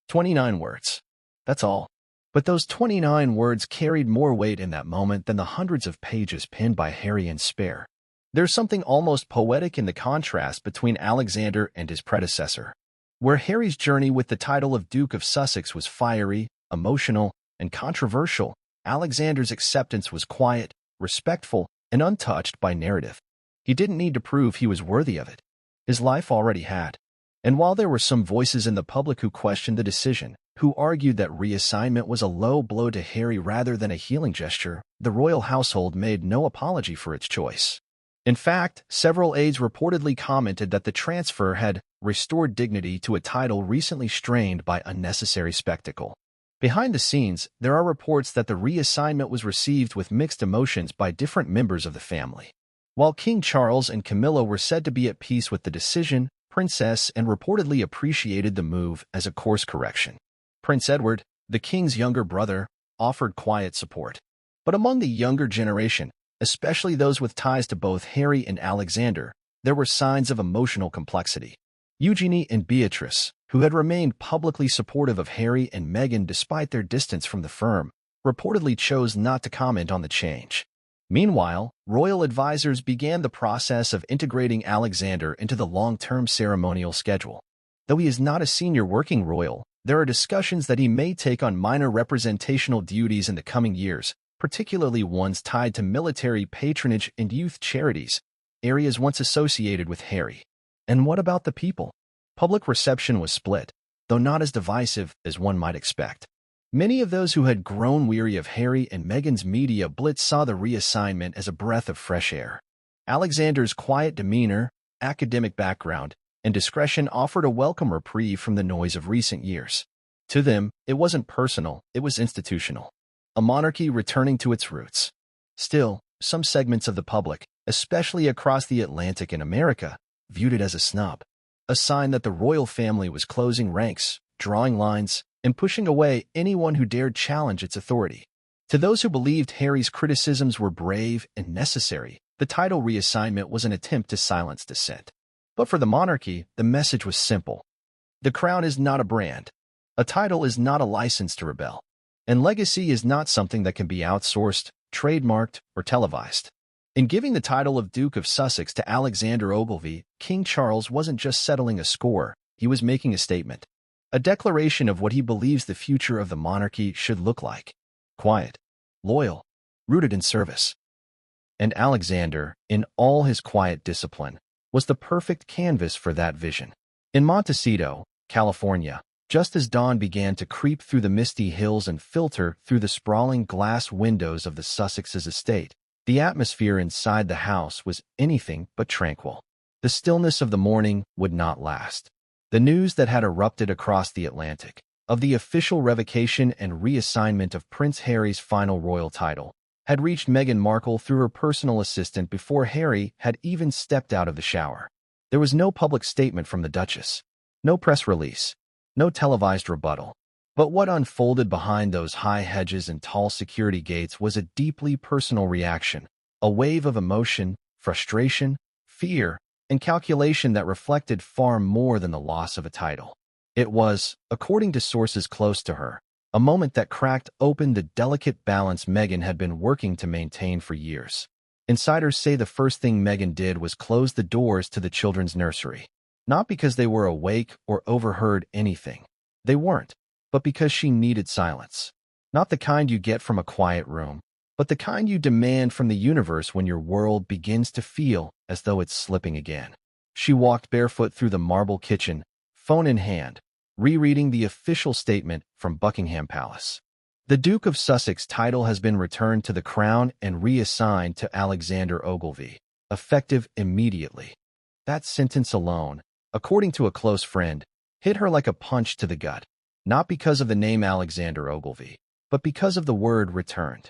29 words. That's all. But those 29 words carried more weight in that moment than the hundreds of pages penned by Harry and Spare. There's something almost poetic in the contrast between Alexander and his predecessor. Where Harry's journey with the title of Duke of Sussex was fiery, emotional, and controversial, Alexander's acceptance was quiet, respectful, and untouched by narrative. He didn't need to prove he was worthy of it. His life already had. And while there were some voices in the public who questioned the decision, who argued that reassignment was a low blow to Harry rather than a healing gesture, the royal household made no apology for its choice. In fact, several aides reportedly commented that the transfer had restored dignity to a title recently strained by unnecessary spectacle. Behind the scenes, there are reports that the reassignment was received with mixed emotions by different members of the family. While King Charles and Camilla were said to be at peace with the decision, Princess and reportedly appreciated the move as a course correction. Prince Edward, the king's younger brother, offered quiet support. But among the younger generation, especially those with ties to both Harry and Alexander, there were signs of emotional complexity. Eugenie and Beatrice, who had remained publicly supportive of Harry and Meghan despite their distance from the firm, reportedly chose not to comment on the change. Meanwhile, royal advisors began the process of integrating Alexander into the long-term ceremonial schedule. Though he is not a senior working royal, there are discussions that he may take on minor representational duties in the coming years, particularly ones tied to military patronage and youth charities, areas once associated with Harry. And what about the people? Public reception was split, though not as divisive as one might expect. Many of those who had grown weary of Harry and Meghan's media blitz saw the reassignment as a breath of fresh air. Alexander's quiet demeanor, academic background, and discretion offered a welcome reprieve from the noise of recent years. To them, it wasn't personal, it was institutional. A monarchy returning to its roots. Still, some segments of the public, especially across the Atlantic in America, viewed it as a snub. A sign that the royal family was closing ranks, drawing lines, and pushing away anyone who dared challenge its authority. To those who believed Harry's criticisms were brave and necessary, the title reassignment was an attempt to silence dissent. But for the monarchy, the message was simple. The crown is not a brand. A title is not a license to rebel. And legacy is not something that can be outsourced, trademarked, or televised. In giving the title of Duke of Sussex to Alexander Ogilvy, King Charles wasn't just settling a score, he was making a statement. A declaration of what he believes the future of the monarchy should look like. Quiet, loyal, rooted in service. And Alexander, in all his quiet discipline, was the perfect canvas for that vision. In Montecito, California, just as dawn began to creep through the misty hills and filter through the sprawling glass windows of the Sussex's estate, the atmosphere inside the house was anything but tranquil. The stillness of the morning would not last. The news that had erupted across the Atlantic, of the official revocation and reassignment of Prince Harry's final royal title, had reached Meghan Markle through her personal assistant before Harry had even stepped out of the shower. There was no public statement from the Duchess, no press release, no televised rebuttal. But what unfolded behind those high hedges and tall security gates was a deeply personal reaction, a wave of emotion, frustration, fear, and calculation that reflected far more than the loss of a title. It was, according to sources close to her, a moment that cracked open the delicate balance Meghan had been working to maintain for years. Insiders say the first thing Meghan did was close the doors to the children's nursery. Not because they were awake or overheard anything. They weren't, but because she needed silence. Not the kind you get from a quiet room, but the kind you demand from the universe when your world begins to feel as though it's slipping again. She walked barefoot through the marble kitchen, phone in hand, rereading the official statement from Buckingham Palace. The Duke of Sussex title has been returned to the Crown and reassigned to Alexander Ogilvy, effective immediately. That sentence alone, according to a close friend, hit her like a punch to the gut, not because of the name Alexander Ogilvy, but because of the word returned.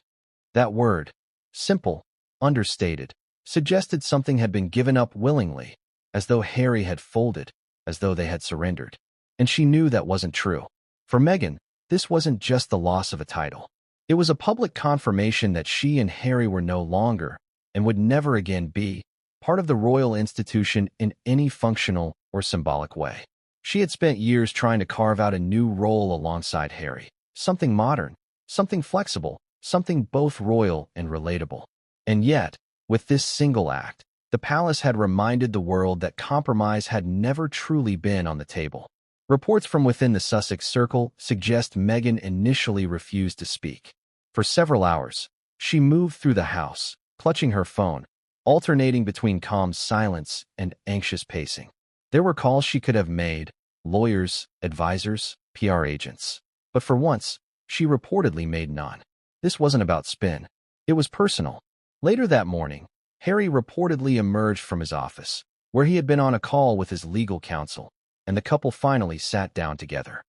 That word, simple, understated, suggested something had been given up willingly, as though Harry had folded, as though they had surrendered. And she knew that wasn't true. For Meghan, this wasn't just the loss of a title. It was a public confirmation that she and Harry were no longer, and would never again be, part of the royal institution in any functional or symbolic way. She had spent years trying to carve out a new role alongside Harry, something modern, something flexible, something both royal and relatable. And yet, with this single act, the palace had reminded the world that compromise had never truly been on the table. Reports from within the Sussex circle suggest Meghan initially refused to speak. For several hours, she moved through the house, clutching her phone, alternating between calm silence and anxious pacing. There were calls she could have made, lawyers, advisors, PR agents. But for once, she reportedly made none. This wasn't about spin. It was personal. Later that morning, Harry reportedly emerged from his office, where he had been on a call with his legal counsel, and the couple finally sat down together.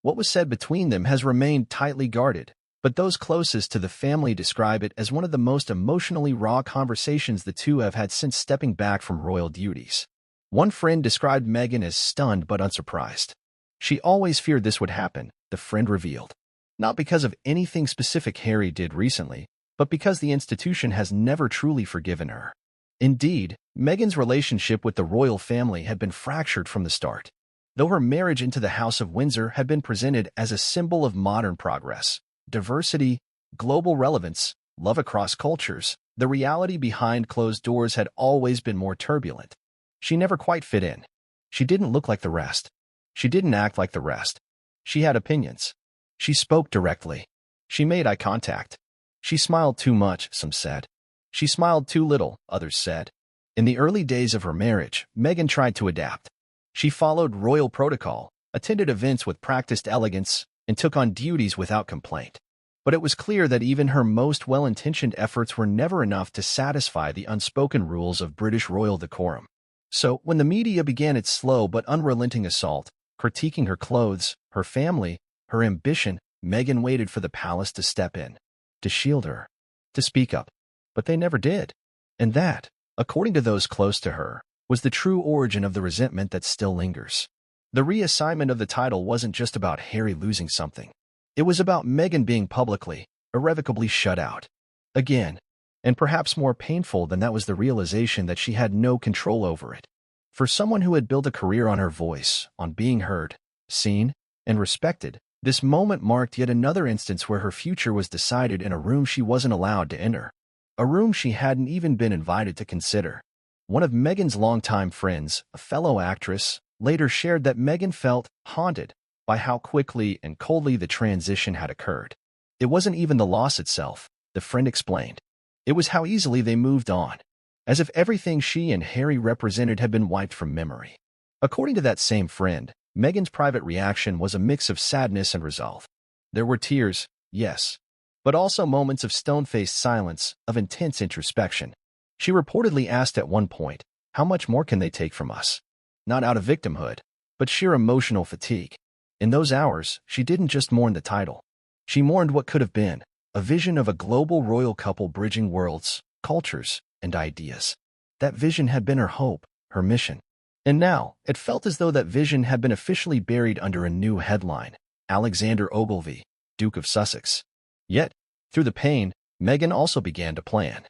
What was said between them has remained tightly guarded, but those closest to the family describe it as one of the most emotionally raw conversations the two have had since stepping back from royal duties. One friend described Meghan as stunned but unsurprised. She always feared this would happen, the friend revealed. Not because of anything specific Harry did recently, but because the institution has never truly forgiven her. Indeed, Meghan's relationship with the royal family had been fractured from the start. Though her marriage into the House of Windsor had been presented as a symbol of modern progress, diversity, global relevance, love across cultures, the reality behind closed doors had always been more turbulent. She never quite fit in. She didn't look like the rest. She didn't act like the rest. She had opinions. She spoke directly. She made eye contact. She smiled too much, some said. She smiled too little, others said. In the early days of her marriage, Meghan tried to adapt. She followed royal protocol, attended events with practiced elegance, and took on duties without complaint. But it was clear that even her most well-intentioned efforts were never enough to satisfy the unspoken rules of British royal decorum. So, when the media began its slow but unrelenting assault, critiquing her clothes, her family, her ambition, Meghan waited for the palace to step in, to shield her, to speak up. But they never did. And that, according to those close to her, was the true origin of the resentment that still lingers. The reassignment of the title wasn't just about Harry losing something. It was about Meghan being publicly, irrevocably shut out. Again. And perhaps more painful than that was the realization that she had no control over it. For someone who had built a career on her voice, on being heard, seen, and respected, this moment marked yet another instance where her future was decided in a room she wasn't allowed to enter. A room she hadn't even been invited to consider. One of Meghan's longtime friends, a fellow actress, later shared that Meghan felt haunted by how quickly and coldly the transition had occurred. It wasn't even the loss itself, the friend explained. It was how easily they moved on, as if everything she and Harry represented had been wiped from memory. According to that same friend, Meghan's private reaction was a mix of sadness and resolve. There were tears, yes, but also moments of stone-faced silence, of intense introspection. She reportedly asked at one point, "How much more can they take from us?" Not out of victimhood, but sheer emotional fatigue. In those hours, she didn't just mourn the title. She mourned what could have been, a vision of a global royal couple bridging worlds, cultures, and ideas. That vision had been her hope, her mission. And now, it felt as though that vision had been officially buried under a new headline: Alexander Ogilvy, Duke of Sussex. Yet, through the pain, Meghan also began to plan.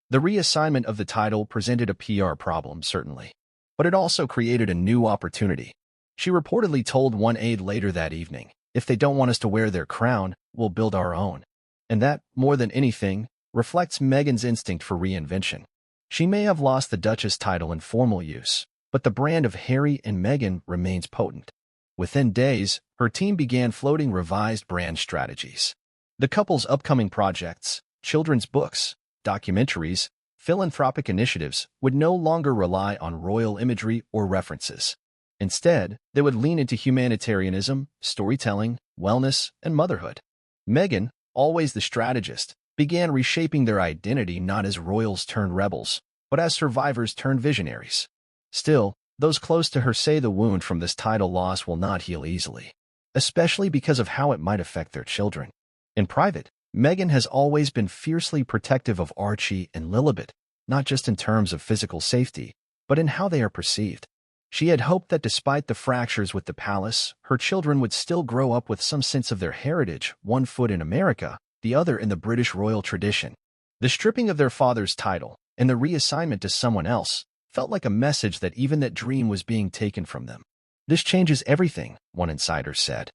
The reassignment of the title presented a PR problem, certainly, but it also created a new opportunity. She reportedly told one aide later that evening, "If they don't want us to wear their crown, we'll build our own." And that, more than anything, reflects Meghan's instinct for reinvention. She may have lost the Duchess title in formal use, but the brand of Harry and Meghan remains potent. Within days, her team began floating revised brand strategies. The couple's upcoming projects, children's books, documentaries, philanthropic initiatives would no longer rely on royal imagery or references. Instead, they would lean into humanitarianism, storytelling, wellness, and motherhood. Meghan, always the strategist, began reshaping their identity not as royals turned rebels, but as survivors turned visionaries. Still, those close to her say the wound from this title loss will not heal easily, especially because of how it might affect their children. In private, Meghan has always been fiercely protective of Archie and Lilibet, not just in terms of physical safety, but in how they are perceived. She had hoped that despite the fractures with the palace, her children would still grow up with some sense of their heritage, one foot in America, the other in the British royal tradition. The stripping of their father's title and the reassignment to someone else felt like a message that even that dream was being taken from them. "This changes everything," one insider said.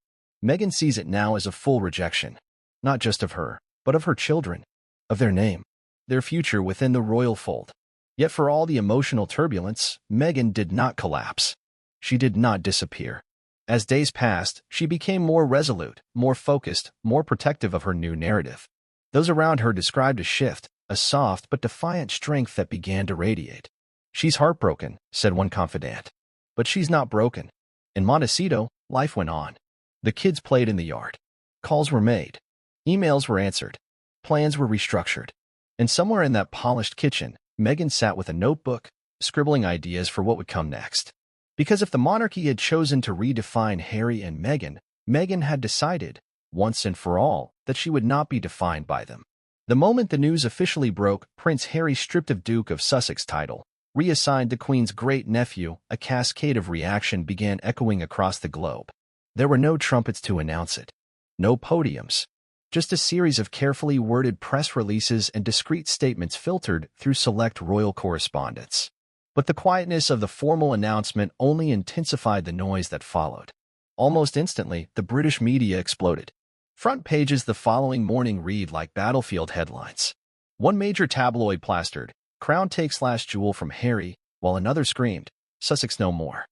Meghan sees it now as a full rejection, not just of her, but of her children, of their name, their future within the royal fold. Yet for all the emotional turbulence, Meghan did not collapse. She did not disappear. As days passed, she became more resolute, more focused, more protective of her new narrative. Those around her described a shift, a soft but defiant strength that began to radiate. "She's heartbroken," said one confidant. "But she's not broken." In Montecito, life went on. The kids played in the yard. Calls were made. Emails were answered. Plans were restructured. And somewhere in that polished kitchen, Meghan sat with a notebook, scribbling ideas for what would come next. Because if the monarchy had chosen to redefine Harry and Meghan, Meghan had decided, once and for all, that she would not be defined by them. The moment the news officially broke, Prince Harry stripped of Duke of Sussex title, reassigned the Queen's great-nephew, a cascade of reaction began echoing across the globe. There were no trumpets to announce it, no podiums, just a series of carefully worded press releases and discreet statements filtered through select royal correspondence. But the quietness of the formal announcement only intensified the noise that followed. Almost instantly, the British media exploded. Front pages the following morning read like battlefield headlines. One major tabloid plastered, "Crown takes last jewel from Harry," while another screamed, "Sussex no more."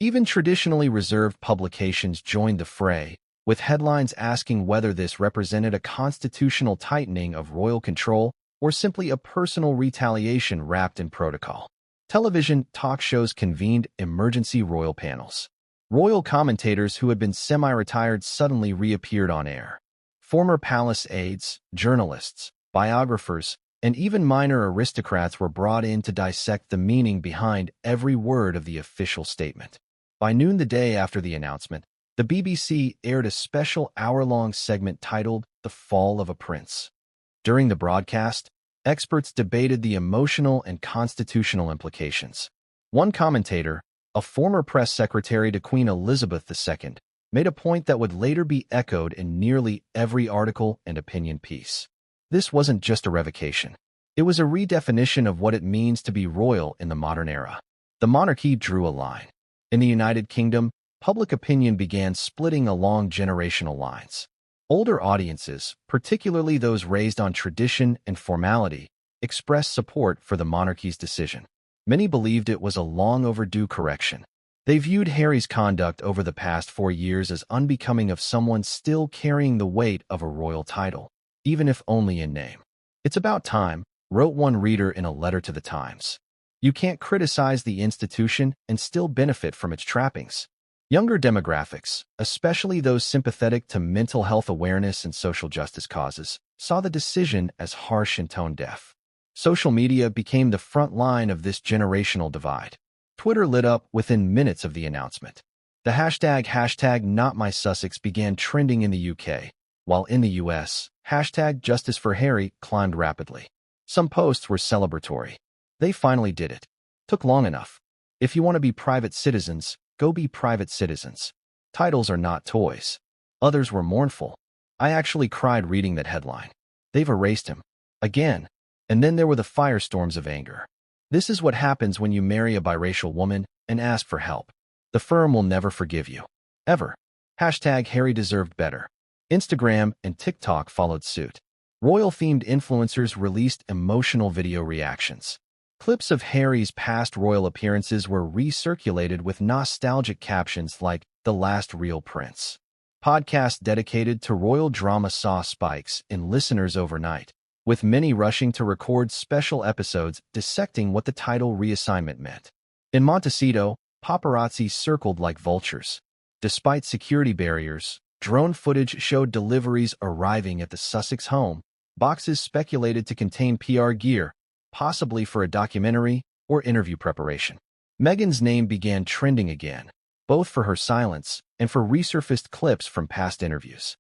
Even traditionally reserved publications joined the fray, with headlines asking whether this represented a constitutional tightening of royal control or simply a personal retaliation wrapped in protocol. Television talk shows convened emergency royal panels. Royal commentators who had been semi-retired suddenly reappeared on air. Former palace aides, journalists, biographers, and even minor aristocrats were brought in to dissect the meaning behind every word of the official statement. By noon the day after the announcement, the BBC aired a special hour-long segment titled "The Fall of a Prince." During the broadcast, experts debated the emotional and constitutional implications. One commentator, a former press secretary to Queen Elizabeth II, made a point that would later be echoed in nearly every article and opinion piece. This wasn't just a revocation. It was a redefinition of what it means to be royal in the modern era. The monarchy drew a line. In the United Kingdom, public opinion began splitting along generational lines. Older audiences, particularly those raised on tradition and formality, expressed support for the monarchy's decision. Many believed it was a long overdue correction. They viewed Harry's conduct over the past 4 years as unbecoming of someone still carrying the weight of a royal title, even if only in name. "It's about time," wrote one reader in a letter to the Times. "You can't criticize the institution and still benefit from its trappings." Younger demographics, especially those sympathetic to mental health awareness and social justice causes, saw the decision as harsh and tone-deaf. Social media became the front line of this generational divide. Twitter lit up within minutes of the announcement. The hashtag #NotMySussex began trending in the UK, while in the US, #JusticeForHarry climbed rapidly. Some posts were celebratory. They finally did it. Took long enough. If you want to be private citizens, go be private citizens. Titles are not toys. Others were mournful. I actually cried reading that headline. They've erased him. Again. And then there were the firestorms of anger. This is what happens when you marry a biracial woman and ask for help. The firm will never forgive you. Ever. Hashtag Harry deserved better. Instagram and TikTok followed suit. Royal-themed influencers released emotional video reactions. Clips of Harry's past royal appearances were recirculated with nostalgic captions like, "The Last Real Prince." Podcasts dedicated to royal drama saw spikes in listeners overnight, with many rushing to record special episodes dissecting what the title reassignment meant. In Montecito, paparazzi circled like vultures. Despite security barriers, drone footage showed deliveries arriving at the Sussex home, boxes speculated to contain PR gear, possibly for a documentary or interview preparation. Meghan's name began trending again, both for her silence and for resurfaced clips from past interviews.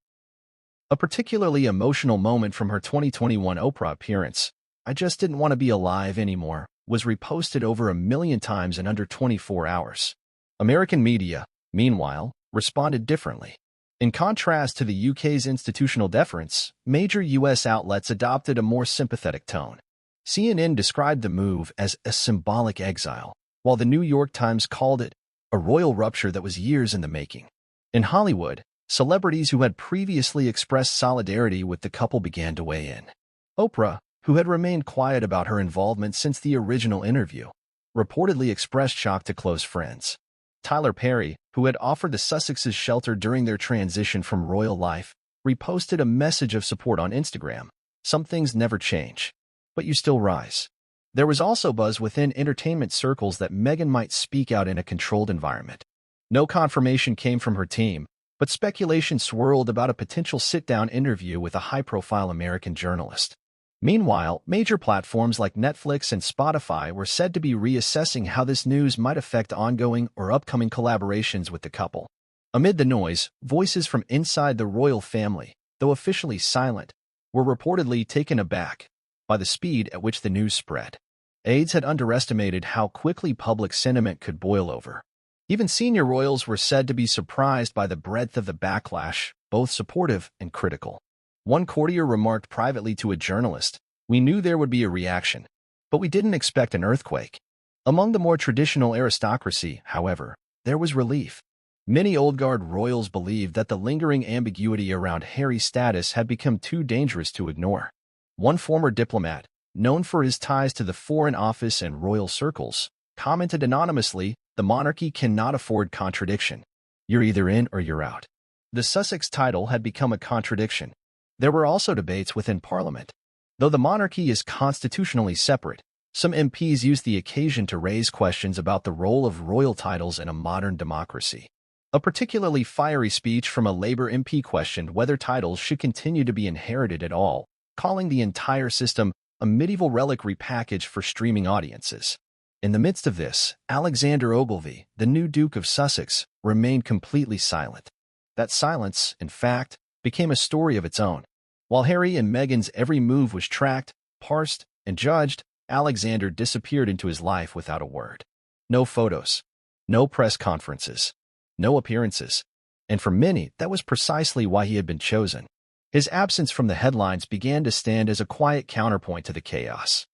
A particularly emotional moment from her 2021 Oprah appearance, "I just didn't want to be alive anymore," was reposted over 1 million times in under 24 hours. American media, meanwhile, responded differently. In contrast to the UK's institutional deference, major US outlets adopted a more sympathetic tone. CNN described the move as a symbolic exile, while the New York Times called it a royal rupture that was years in the making. In Hollywood, celebrities who had previously expressed solidarity with the couple began to weigh in. Oprah, who had remained quiet about her involvement since the original interview, reportedly expressed shock to close friends. Tyler Perry, who had offered the Sussexes shelter during their transition from royal life, reposted a message of support on Instagram. "Some things never change, but you still rise." There was also buzz within entertainment circles that Meghan might speak out in a controlled environment. No confirmation came from her team, but speculation swirled about a potential sit-down interview with a high-profile American journalist. Meanwhile, major platforms like Netflix and Spotify were said to be reassessing how this news might affect ongoing or upcoming collaborations with the couple. Amid the noise, voices from inside the royal family, though officially silent, were reportedly taken aback by the speed at which the news spread. Aides had underestimated how quickly public sentiment could boil over. Even senior royals were said to be surprised by the breadth of the backlash, both supportive and critical. One courtier remarked privately to a journalist, "We knew there would be a reaction, but we didn't expect an earthquake." Among the more traditional aristocracy, however, there was relief. Many old-guard royals believed that the lingering ambiguity around Harry's status had become too dangerous to ignore. One former diplomat, known for his ties to the Foreign Office and royal circles, commented anonymously, "The monarchy cannot afford contradiction. You're either in or you're out." The Sussex title had become a contradiction. There were also debates within Parliament. Though the monarchy is constitutionally separate, some MPs used the occasion to raise questions about the role of royal titles in a modern democracy. A particularly fiery speech from a Labour MP questioned whether titles should continue to be inherited at all, calling the entire system a medieval relic repackaged for streaming audiences. In the midst of this, Alexander Ogilvy, the new Duke of Sussex, remained completely silent. That silence, in fact, became a story of its own. While Harry and Meghan's every move was tracked, parsed, and judged, Alexander disappeared into his life without a word. No photos, no press conferences, no appearances. And for many, that was precisely why he had been chosen. His absence from the headlines began to stand as a quiet counterpoint to the chaos.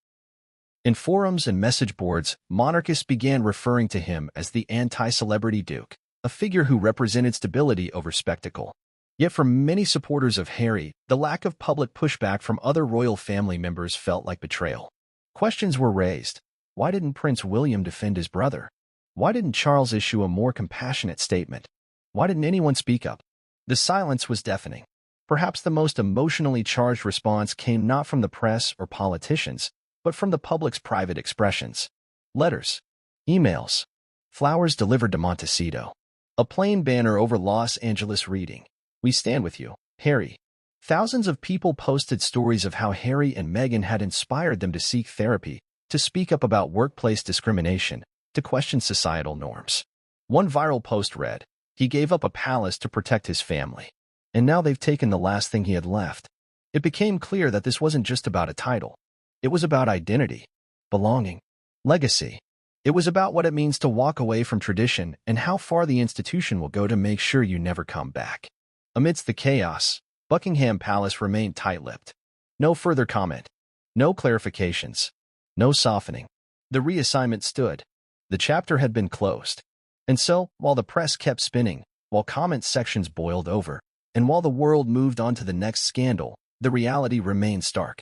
In forums and message boards, monarchists began referring to him as the anti-celebrity duke, a figure who represented stability over spectacle. Yet for many supporters of Harry, the lack of public pushback from other royal family members felt like betrayal. Questions were raised. Why didn't Prince William defend his brother? Why didn't Charles issue a more compassionate statement? Why didn't anyone speak up? The silence was deafening. Perhaps the most emotionally charged response came not from the press or politicians, but from the public's private expressions. Letters, emails, flowers delivered to Montecito, a plain banner over Los Angeles reading, "We stand with you, Harry." Thousands of people posted stories of how Harry and Meghan had inspired them to seek therapy, to speak up about workplace discrimination, to question societal norms. One viral post read, "He gave up a palace to protect his family, and now they've taken the last thing he had left." It became clear that this wasn't just about a title. It was about identity, belonging, legacy. It was about what it means to walk away from tradition and how far the institution will go to make sure you never come back. Amidst the chaos, Buckingham Palace remained tight-lipped. No further comment. No clarifications. No softening. The reassignment stood. The chapter had been closed. And so, while the press kept spinning, while comment sections boiled over, and while the world moved on to the next scandal, the reality remained stark.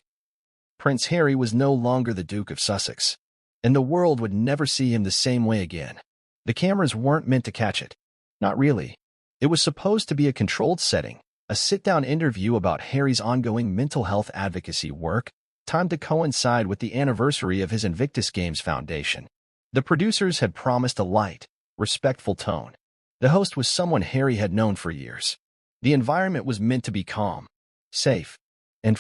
Prince Harry was no longer the Duke of Sussex, and the world would never see him the same way again. The cameras weren't meant to catch it. Not really. It was supposed to be a controlled setting, a sit-down interview about Harry's ongoing mental health advocacy work, timed to coincide with the anniversary of his Invictus Games Foundation. The producers had promised a light, respectful tone. The host was someone Harry had known for years. The environment was meant to be calm, safe, and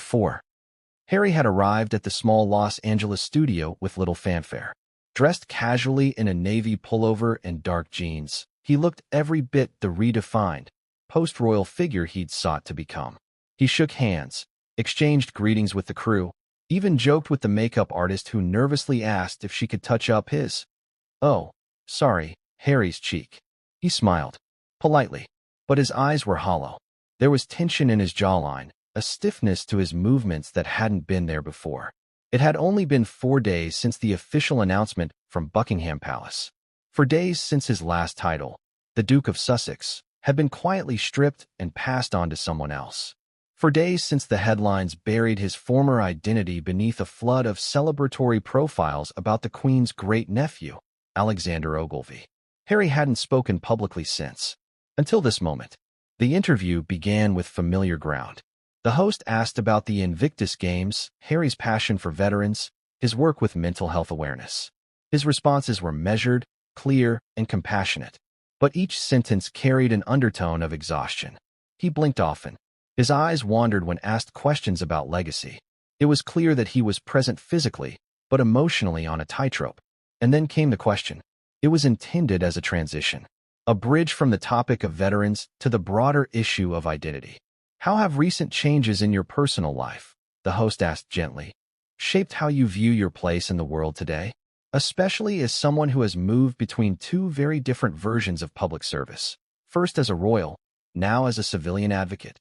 Harry had arrived at the small Los Angeles studio with little fanfare. Dressed casually in a navy pullover and dark jeans, he looked every bit the redefined, post-royal figure he'd sought to become. He shook hands, exchanged greetings with the crew, even joked with the makeup artist who nervously asked if she could touch up his, "Oh, sorry," Harry's cheek. He smiled, politely, but his eyes were hollow. There was tension in his jawline, a stiffness to his movements that hadn't been there before. It had only been 4 days since the official announcement from Buckingham Palace. For days since his last title, the Duke of Sussex, had been quietly stripped and passed on to someone else. For days since the headlines buried his former identity beneath a flood of celebratory profiles about the Queen's great-nephew, Alexander Ogilvy. Harry hadn't spoken publicly since. Until this moment. The interview began with familiar ground. The host asked about the Invictus Games, Harry's passion for veterans, his work with mental health awareness. His responses were measured, clear, and compassionate, but each sentence carried an undertone of exhaustion. He blinked often. His eyes wandered when asked questions about legacy. It was clear that he was present physically, but emotionally on a tightrope. And then came the question. It was intended as a transition, a bridge from the topic of veterans to the broader issue of identity. "How have recent changes in your personal life," the host asked gently, "shaped how you view your place in the world today, especially as someone who has moved between two very different versions of public service, first as a royal, now as a civilian advocate?"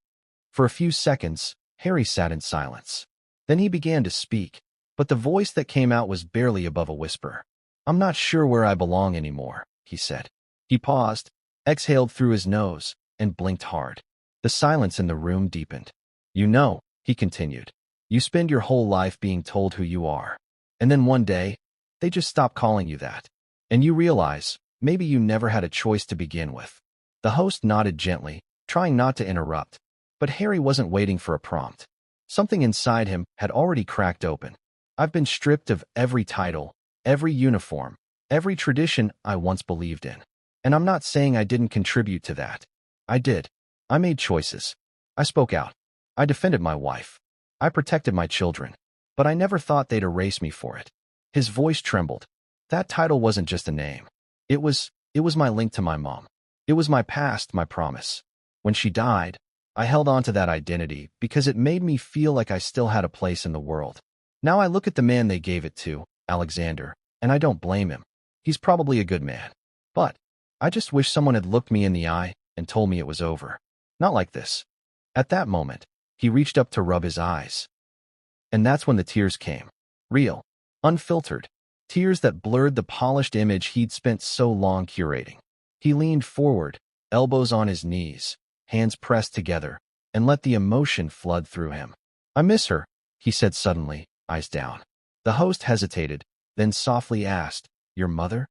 For a few seconds, Harry sat in silence. Then he began to speak, but the voice that came out was barely above a whisper. "I'm not sure where I belong anymore," he said. He paused, exhaled through his nose, and blinked hard. The silence in the room deepened. "You know," he continued, "you spend your whole life being told who you are. And then one day, they just stop calling you that. And you realize, maybe you never had a choice to begin with." The host nodded gently, trying not to interrupt. But Harry wasn't waiting for a prompt. Something inside him had already cracked open. "I've been stripped of every title, every uniform, every tradition I once believed in. And I'm not saying I didn't contribute to that. I did. I made choices. I spoke out. I defended my wife. I protected my children. But I never thought they'd erase me for it." His voice trembled. "That title wasn't just a name. It was my link to my mom. It was my past, my promise. When she died, I held on to that identity because it made me feel like I still had a place in the world. Now I look at the man they gave it to, Alexander, and I don't blame him. He's probably a good man. But I just wish someone had looked me in the eye and told me it was over. Not like this." At that moment, he reached up to rub his eyes. And that's when the tears came. Real, unfiltered, tears that blurred the polished image he'd spent so long curating. He leaned forward, elbows on his knees, hands pressed together, and let the emotion flood through him. "I miss her," he said suddenly, eyes down. The host hesitated, then softly asked, "Your mother?"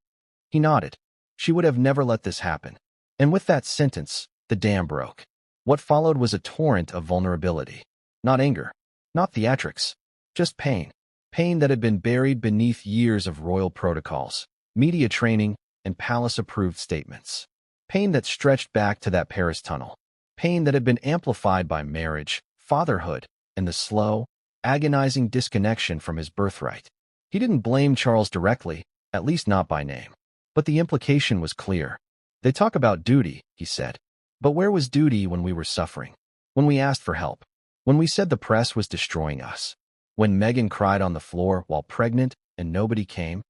He nodded. "She would have never let this happen." And with that sentence, the dam broke. What followed was a torrent of vulnerability. Not anger, not theatrics, just pain. Pain that had been buried beneath years of royal protocols, media training, and palace-approved statements. Pain that stretched back to that Paris tunnel. Pain that had been amplified by marriage, fatherhood, and the slow, agonizing disconnection from his birthright. He didn't blame Charles directly, at least not by name. But the implication was clear. "They talk about duty," he said. "But where was duty when we were suffering? When we asked for help? When we said the press was destroying us? When Meghan cried on the floor while pregnant and nobody came?"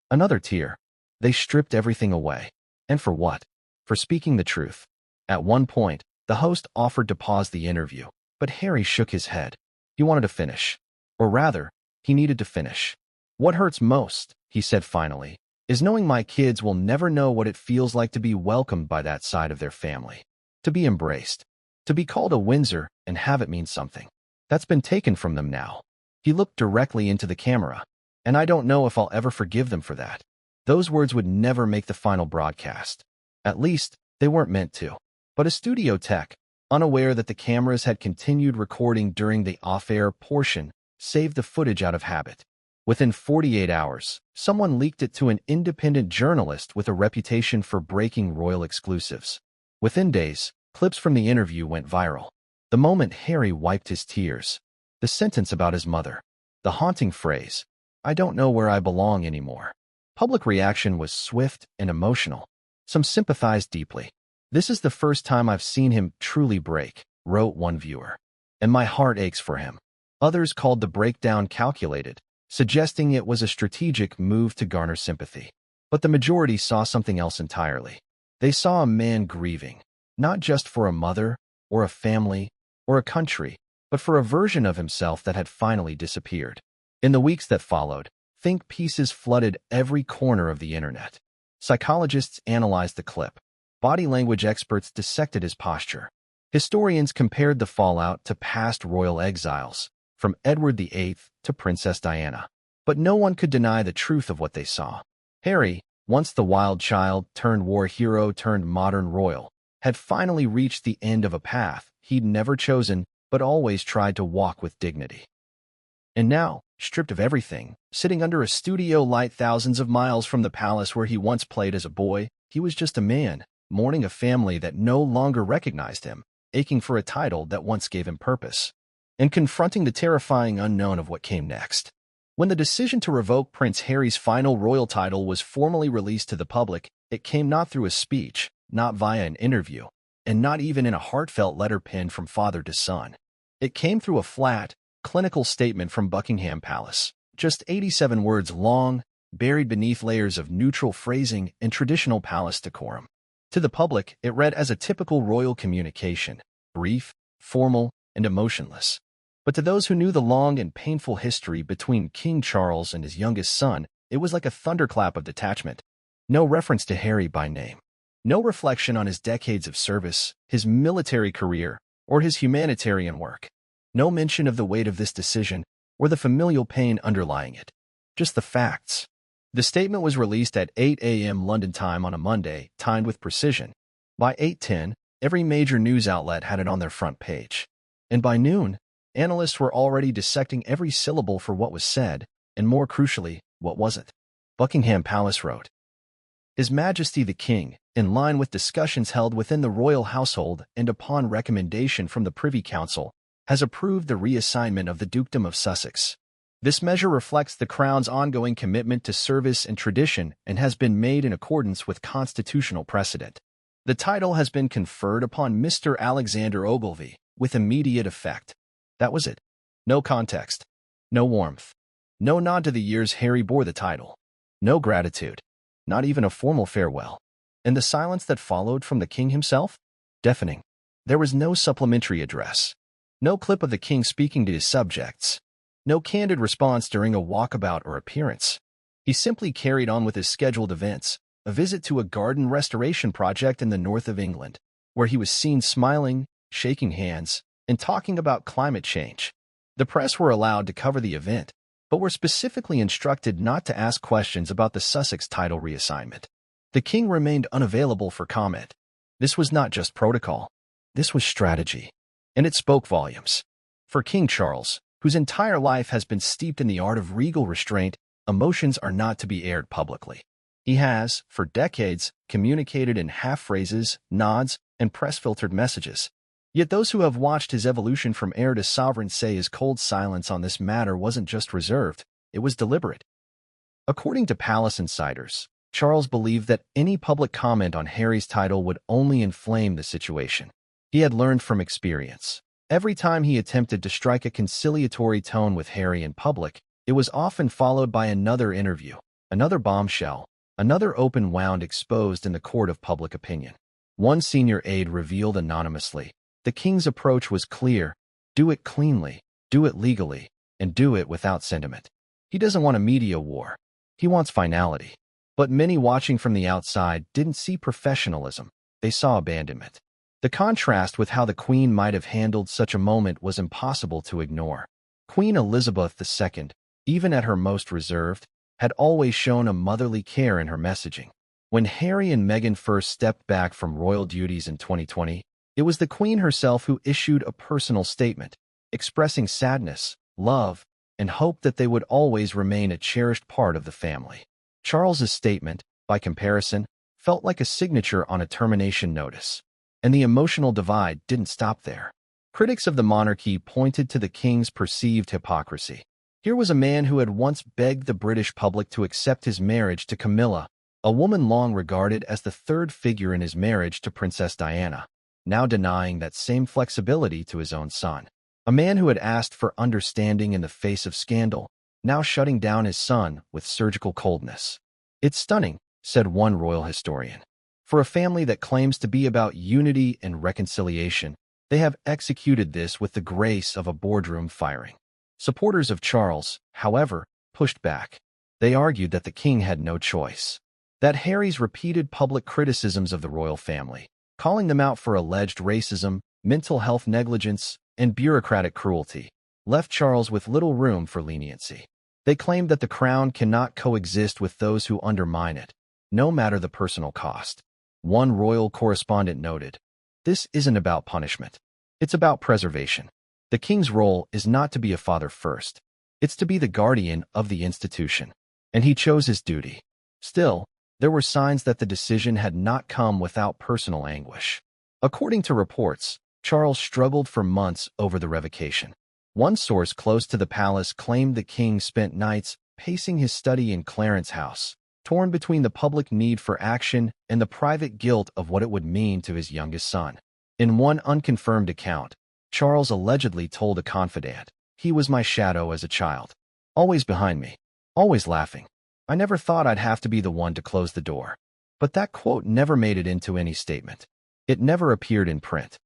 Another tear. They stripped everything away. And for what? For speaking the truth. At one point, the host offered to pause the interview, but Harry shook his head. He wanted to finish. Or rather, he needed to finish. "What hurts most," he said finally, "is knowing my kids will never know what it feels like to be welcomed by that side of their family. To be embraced. To be called a Windsor and have it mean something. That's been taken from them now." He looked directly into the camera. "And I don't know if I'll ever forgive them for that." Those words would never make the final broadcast. At least, they weren't meant to. But a studio tech, unaware that the cameras had continued recording during the off-air portion, saved the footage out of habit. Within 48 hours, someone leaked it to an independent journalist with a reputation for breaking royal exclusives. Within days, clips from the interview went viral. The moment Harry wiped his tears, the sentence about his mother, the haunting phrase, "I don't know where I belong anymore." Public reaction was swift and emotional. Some sympathized deeply. "This is the first time I've seen him truly break," wrote one viewer, "and my heart aches for him." Others called the breakdown calculated, suggesting it was a strategic move to garner sympathy. But the majority saw something else entirely. They saw a man grieving, not just for a mother, or a family, or a country, but for a version of himself that had finally disappeared. In the weeks that followed, think pieces flooded every corner of the internet. Psychologists analyzed the clip. Body language experts dissected his posture. Historians compared the fallout to past royal exiles, from Edward VIII to Princess Diana. But no one could deny the truth of what they saw. Harry, once the wild child turned war hero turned modern royal, had finally reached the end of a path he'd never chosen but always tried to walk with dignity. And now, stripped of everything, sitting under a studio light thousands of miles from the palace where he once played as a boy, he was just a man, mourning a family that no longer recognized him, aching for a title that once gave him purpose, and confronting the terrifying unknown of what came next. When the decision to revoke Prince Harry's final royal title was formally released to the public, it came not through a speech, not via an interview, and not even in a heartfelt letter penned from father to son. It came through a flat, clinical statement from Buckingham Palace, just 87 words long, buried beneath layers of neutral phrasing and traditional palace decorum. To the public, it read as a typical royal communication, brief, formal, and emotionless. But to those who knew the long and painful history between King Charles and his youngest son, it was like a thunderclap of detachment. No reference to Harry by name. No reflection on his decades of service, his military career, or his humanitarian work. No mention of the weight of this decision or the familial pain underlying it. Just the facts. The statement was released at 8 a.m. London time on a Monday, timed with precision. By 8:10, every major news outlet had it on their front page. And by noon, analysts were already dissecting every syllable for what was said, and more crucially, what wasn't. Buckingham Palace wrote, "His Majesty the King, in line with discussions held within the royal household and upon recommendation from the Privy Council, has approved the reassignment of the Dukedom of Sussex. This measure reflects the Crown's ongoing commitment to service and tradition and has been made in accordance with constitutional precedent. The title has been conferred upon Mr. Alexander Ogilvy, with immediate effect." That was it. No context. No warmth. No nod to the years Harry bore the title. No gratitude. Not even a formal farewell. And the silence that followed from the king himself? Deafening. There was no supplementary address. No clip of the king speaking to his subjects. No candid response during a walkabout or appearance. He simply carried on with his scheduled events, a visit to a garden restoration project in the north of England, where he was seen smiling, shaking hands, and talking about climate change. The press were allowed to cover the event, but were specifically instructed not to ask questions about the Sussex title reassignment. The king remained unavailable for comment. This was not just protocol. This was strategy. And it spoke volumes. For King Charles, whose entire life has been steeped in the art of regal restraint, emotions are not to be aired publicly. He has, for decades, communicated in half-phrases, nods, and press-filtered messages. Yet those who have watched his evolution from heir to sovereign say his cold silence on this matter wasn't just reserved, it was deliberate. According to palace insiders, Charles believed that any public comment on Harry's title would only inflame the situation. He had learned from experience. Every time he attempted to strike a conciliatory tone with Harry in public, it was often followed by another interview, another bombshell, Another open wound exposed in the court of public opinion. One senior aide revealed anonymously, the king's approach was clear: do it cleanly, do it legally, and do it without sentiment. He doesn't want a media war. He wants finality. But many watching from the outside didn't see professionalism. They saw abandonment. The contrast with how the Queen might have handled such a moment was impossible to ignore. Queen Elizabeth II, even at her most reserved, had always shown a motherly care in her messaging. When Harry and Meghan first stepped back from royal duties in 2020, it was the Queen herself who issued a personal statement, expressing sadness, love, and hope that they would always remain a cherished part of the family. Charles's statement, by comparison, felt like a signature on a termination notice. And the emotional divide didn't stop there. Critics of the monarchy pointed to the king's perceived hypocrisy. Here was a man who had once begged the British public to accept his marriage to Camilla, a woman long regarded as the third figure in his marriage to Princess Diana, now denying that same flexibility to his own son. A man who had asked for understanding in the face of scandal, now shutting down his son with surgical coldness. It's stunning, said one royal historian. For a family that claims to be about unity and reconciliation, they have executed this with the grace of a boardroom firing. Supporters of Charles, however, pushed back. They argued that the king had no choice. That Harry's repeated public criticisms of the royal family, calling them out for alleged racism, mental health negligence, and bureaucratic cruelty, left Charles with little room for leniency. They claimed that the crown cannot coexist with those who undermine it, no matter the personal cost. One royal correspondent noted, "This isn't about punishment. It's about preservation. The king's role is not to be a father first. It's to be the guardian of the institution." And he chose his duty. Still, there were signs that the decision had not come without personal anguish. According to reports, Charles struggled for months over the revocation. One source close to the palace claimed the king spent nights pacing his study in Clarence House, torn between the public need for action and the private guilt of what it would mean to his youngest son. In one unconfirmed account, Charles allegedly told a confidant, "He was my shadow as a child. Always behind me. Always laughing. I never thought I'd have to be the one to close the door." But that quote never made it into any statement. It never appeared in print.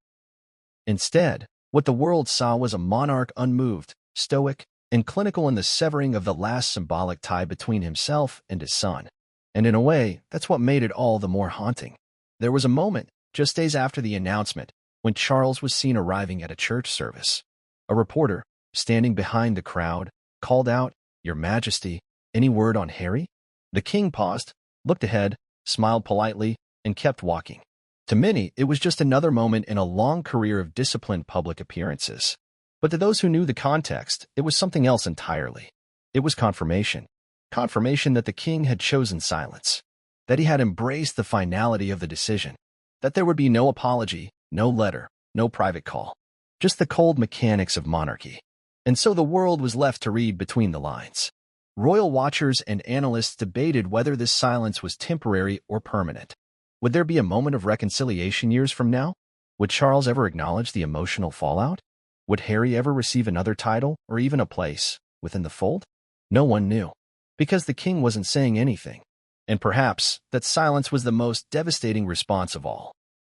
Instead, what the world saw was a monarch unmoved, stoic, and clinical in the severing of the last symbolic tie between himself and his son. And in a way, that's what made it all the more haunting. There was a moment, just days after the announcement, when Charles was seen arriving at a church service. A reporter, standing behind the crowd, called out, "Your Majesty, any word on Harry?" The king paused, looked ahead, smiled politely, and kept walking. To many, it was just another moment in a long career of disciplined public appearances. But to those who knew the context, it was something else entirely. It was confirmation. Confirmation that the king had chosen silence, that he had embraced the finality of the decision, that there would be no apology, no letter, no private call, just the cold mechanics of monarchy. And so the world was left to read between the lines. Royal watchers and analysts debated whether this silence was temporary or permanent. Would there be a moment of reconciliation years from now? Would Charles ever acknowledge the emotional fallout? Would Harry ever receive another title or even a place within the fold? No one knew, because the king wasn't saying anything. And perhaps that silence was the most devastating response of all.